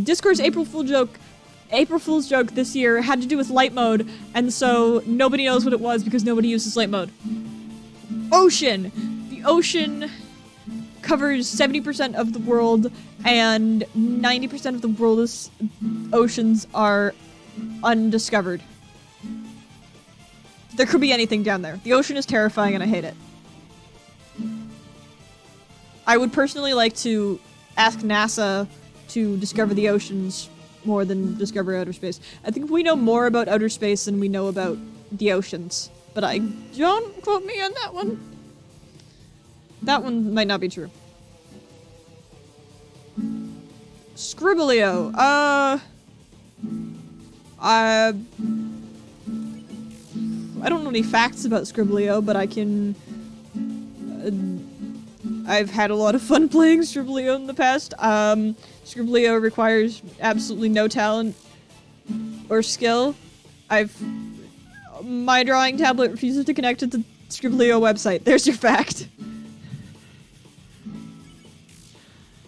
[SPEAKER 3] Discord's April Fool's joke this year had to do with light mode, and so nobody knows what it was because nobody uses light mode. Ocean. The ocean covers 70% of the world, and 90% of the world's oceans are undiscovered. There could be anything down there. The ocean is terrifying and I hate it. I would personally like to ask NASA to discover the oceans more than discover outer space. I think we know more about outer space than we know about the oceans. But don't quote me on that one. That one might not be true. Scribblio. I don't know any facts about Scribblio, but I can... I've had a lot of fun playing Scribblio in the past. Scribblio requires absolutely no talent or skill. My drawing tablet refuses to connect to the Scribblio website. There's your fact.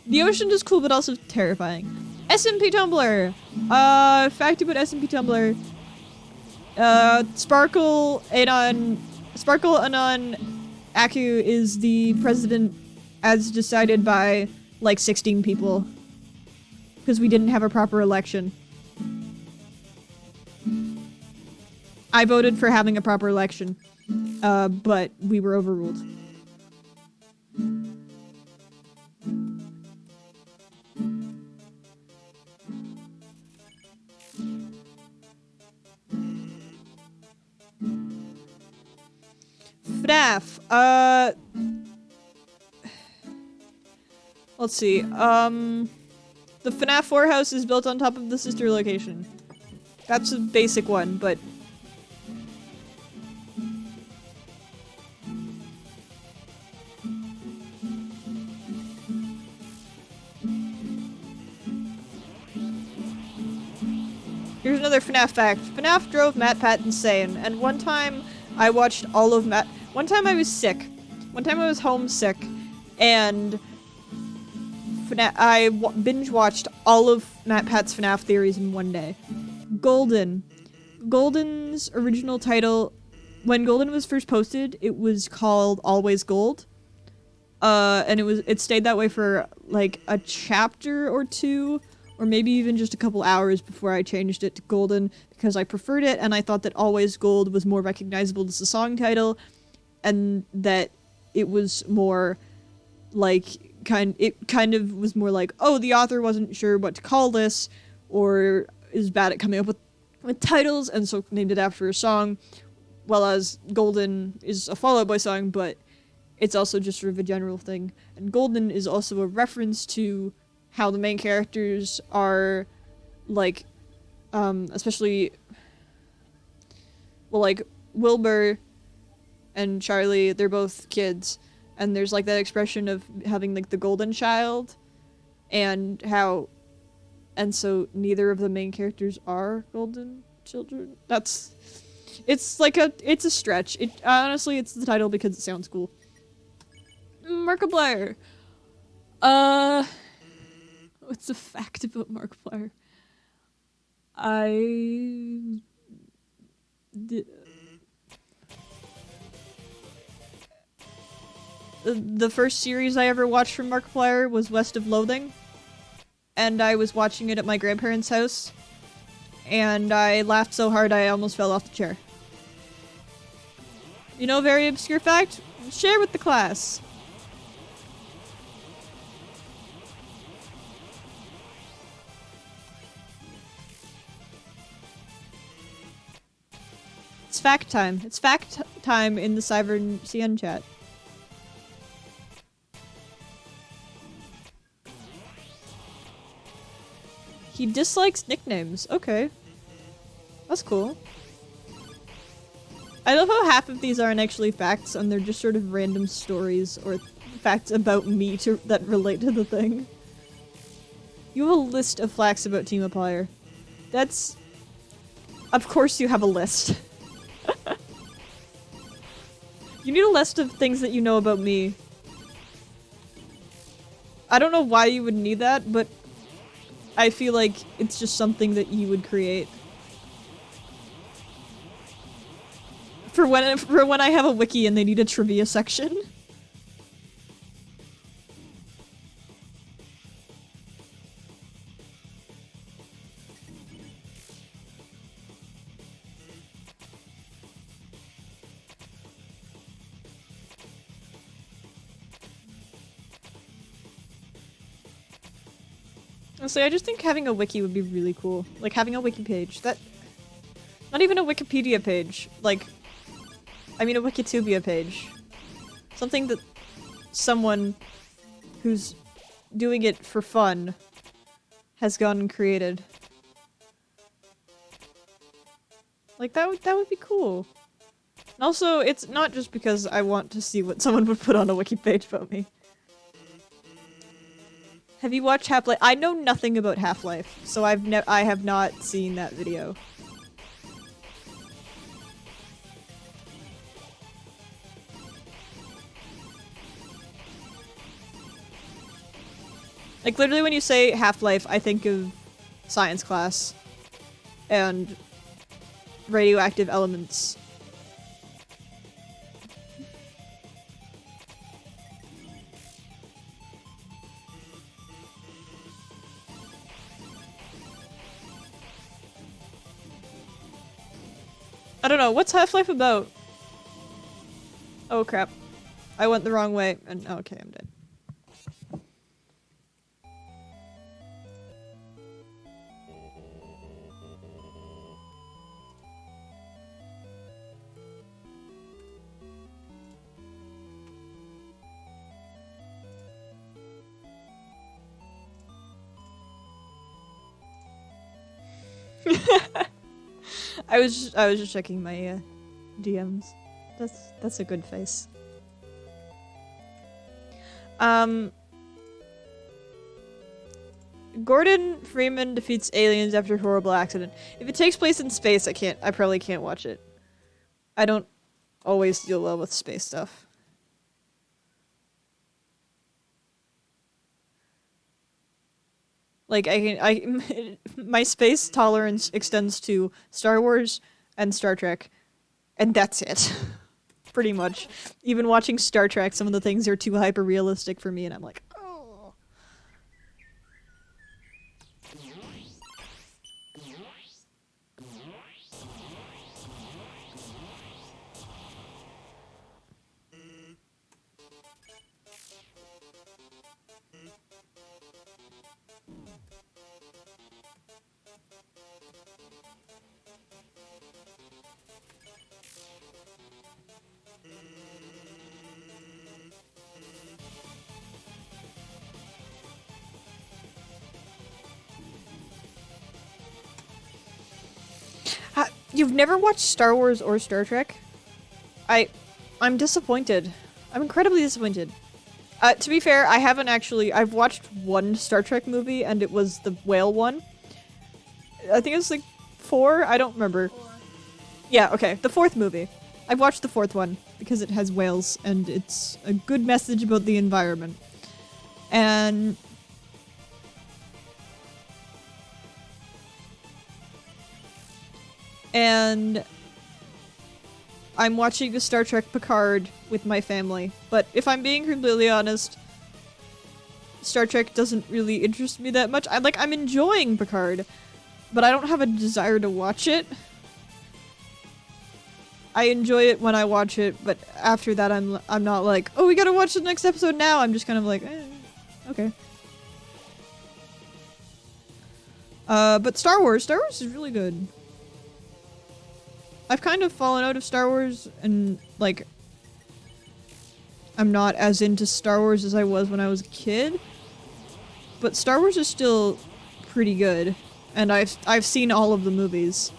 [SPEAKER 3] The ocean is cool, but also terrifying. SMP Tumblr. Fact about SMP Tumblr. Sparkle Anon Aku is the president as decided by like 16 people. Because we didn't have a proper election. I voted for having a proper election. But we were overruled. FNAF. Let's see. The FNAF 4 house is built on top of the sister location. That's a basic one, but... Here's another FNAF fact. FNAF drove MatPat insane, and one time I watched all of one time I was sick. One time I was homesick, and I binge watched all of MatPat's FNAF theories in one day. Golden. Golden's original title, when Golden was first posted, it was called Always Gold. And it stayed that way for like a chapter or two, or maybe even just a couple hours before I changed it to Golden because I preferred it and I thought that Always Gold was more recognizable as a song title, and that it was more like it kind of was more like, oh, the author wasn't sure what to call this, or is bad at coming up with titles, and so named it after a song. Well, as Golden is a Fall Out Boy song, but it's also just sort of a general thing. And Golden is also a reference to how the main characters are, like, especially, well, like, Wilbur and Charlie, they're both kids, and there's, like, that expression of having, like, the golden child, and how, and so neither of the main characters are golden children. It's a stretch. Honestly, it's the title because it sounds cool. Markiplier. What's a fact about Markiplier? The first series I ever watched from Markiplier was West of Loathing, and I was watching it at my grandparents' house, and I laughed so hard I almost fell off the chair. You know, very obscure fact? Share with the class. It's fact time. It's fact time in the SyverneSien chat. He dislikes nicknames. Okay. That's cool. I love how half of these aren't actually facts and they're just sort of random stories or facts about me that relate to the thing. You have a list of facts about Team Applier. That's... Of course you have a list. You need a list of things that you know about me. I don't know why you would need that, but I feel like it's just something that you would create. For when I have a wiki and they need a trivia section. Honestly, I just think having a wiki would be really cool. Like, having a wiki page. Not even a Wikipedia page. Like, I mean a Wikitubia page. Something that someone who's doing it for fun has gone and created. Like, that would be cool. And also, it's not just because I want to see what someone would put on a wiki page about me. Have you watched Half-Life? I know nothing about Half-Life, so I have not seen that video. Like, literally when you say Half-Life, I think of science class and radioactive elements. I don't know, what's Half-Life about? Oh crap. I went the wrong way, and okay, I'm dead. I was just checking my DMs. That's a good face. Gordon Freeman defeats aliens after a horrible accident. If it takes place in space, I probably can't watch it. I don't always deal well with space stuff. Like my space tolerance extends to Star Wars and Star Trek, and that's it. Pretty much. Even watching Star Trek, some of the things are too hyper realistic for me, and I'm like, oh. You've never watched Star Wars or Star Trek? I'm disappointed. I'm incredibly disappointed. To be fair, I haven't actually- I've watched one Star Trek movie, and it was the whale one. I think it was like 4? I don't remember.
[SPEAKER 2] 4.
[SPEAKER 3] Yeah, okay. The 4th movie. I've watched the 4th one, because it has whales, and it's a good message about the environment. And... I'm watching the Star Trek Picard with my family, but if I'm being completely honest, Star Trek doesn't really interest me that much. I'm enjoying Picard, but I don't have a desire to watch it. I enjoy it when I watch it, but after that I'm not like, oh, we gotta watch the next episode now. I'm just kind of like, okay. But Star Wars is really good. I've kind of fallen out of Star Wars, and, like, I'm not as into Star Wars as I was when I was a kid, but Star Wars is still pretty good, and I've seen all of the movies,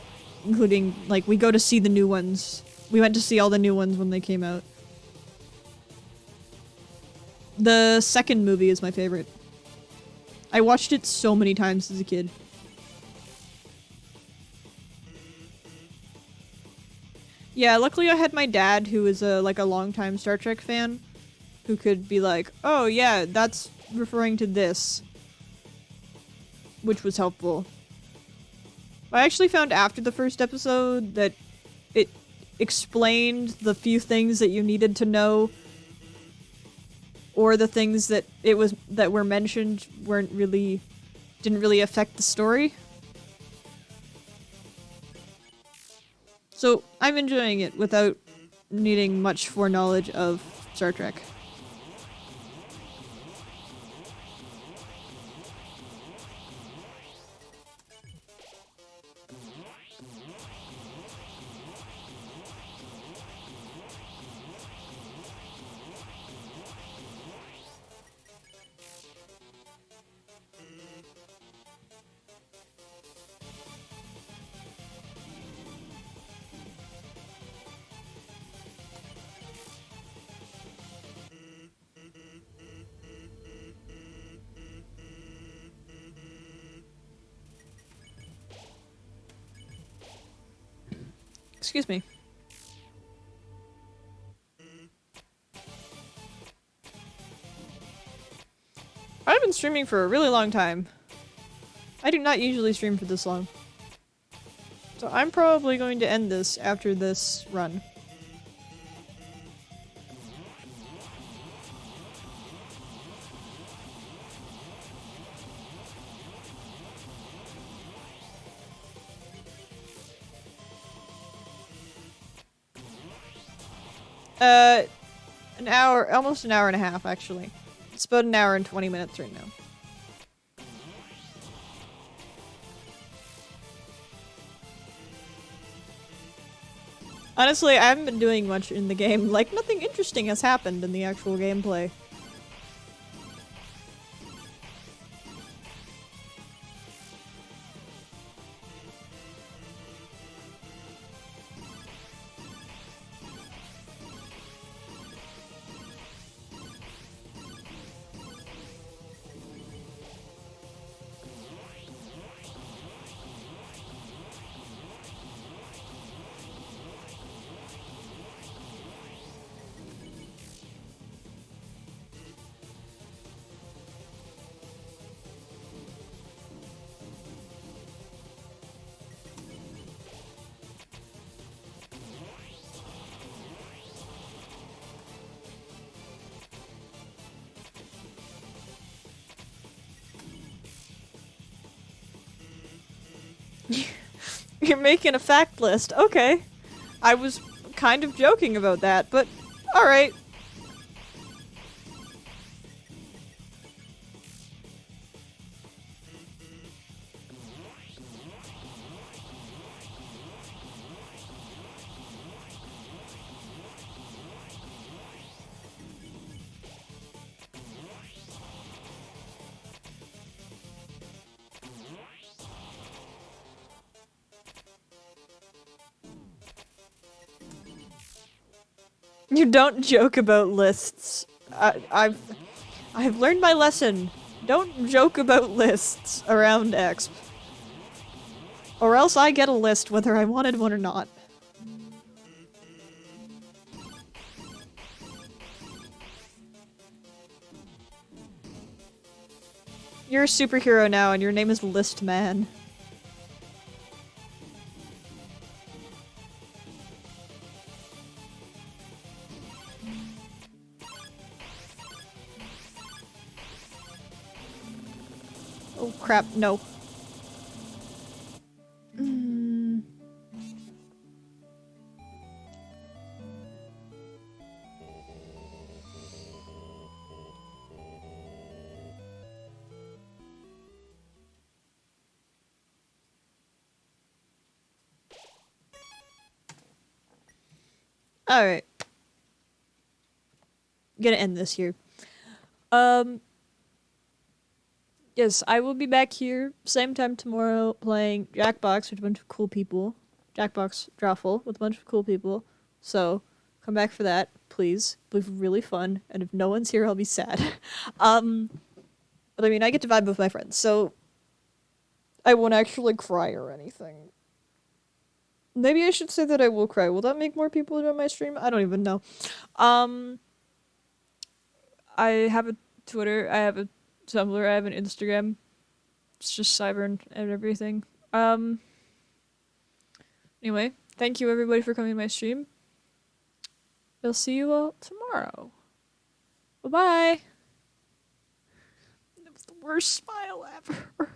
[SPEAKER 3] including, like, we go to see the new ones. We went to see all the new ones when they came out. The second movie is my favorite. I watched it so many times as a kid. Yeah, luckily I had my dad, who is a longtime Star Trek fan, who could be like, oh yeah, that's referring to this. Which was helpful. I actually found after the first episode that it explained the few things that you needed to know, or the things that were mentioned didn't really affect the story. So, I'm enjoying it without needing much foreknowledge of Star Trek. Excuse me. I've been streaming for a really long time. I do not usually stream for this long. So I'm probably going to end this after this run. An hour, almost an hour and a half, actually. It's about an hour and 20 minutes right now. Honestly, I haven't been doing much in the game. Like, nothing interesting has happened in the actual gameplay. You're making a fact list. Okay. I was kind of joking about that, but alright. You don't joke about lists. I've learned my lesson. Don't joke about lists around Exp. Or else I get a list whether I wanted one or not. You're a superhero now and your name is List Man. Oh crap, no. Alright. Gonna end this here. Yes, I will be back here same time tomorrow playing Jackbox with a bunch of cool people. Jackbox Drawful with a bunch of cool people. So, come back for that, please. It'll be really fun, and if no one's here, I'll be sad. But I mean, I get to vibe with my friends, so I won't actually cry or anything. Maybe I should say that I will cry. Will that make more people join my stream? I don't even know. I have a Twitter, I have a Tumblr, I have an Instagram. It's just Syvern and everything. Anyway, thank you everybody for coming to my stream. I'll see you all tomorrow. Bye-bye! That was the worst smile ever.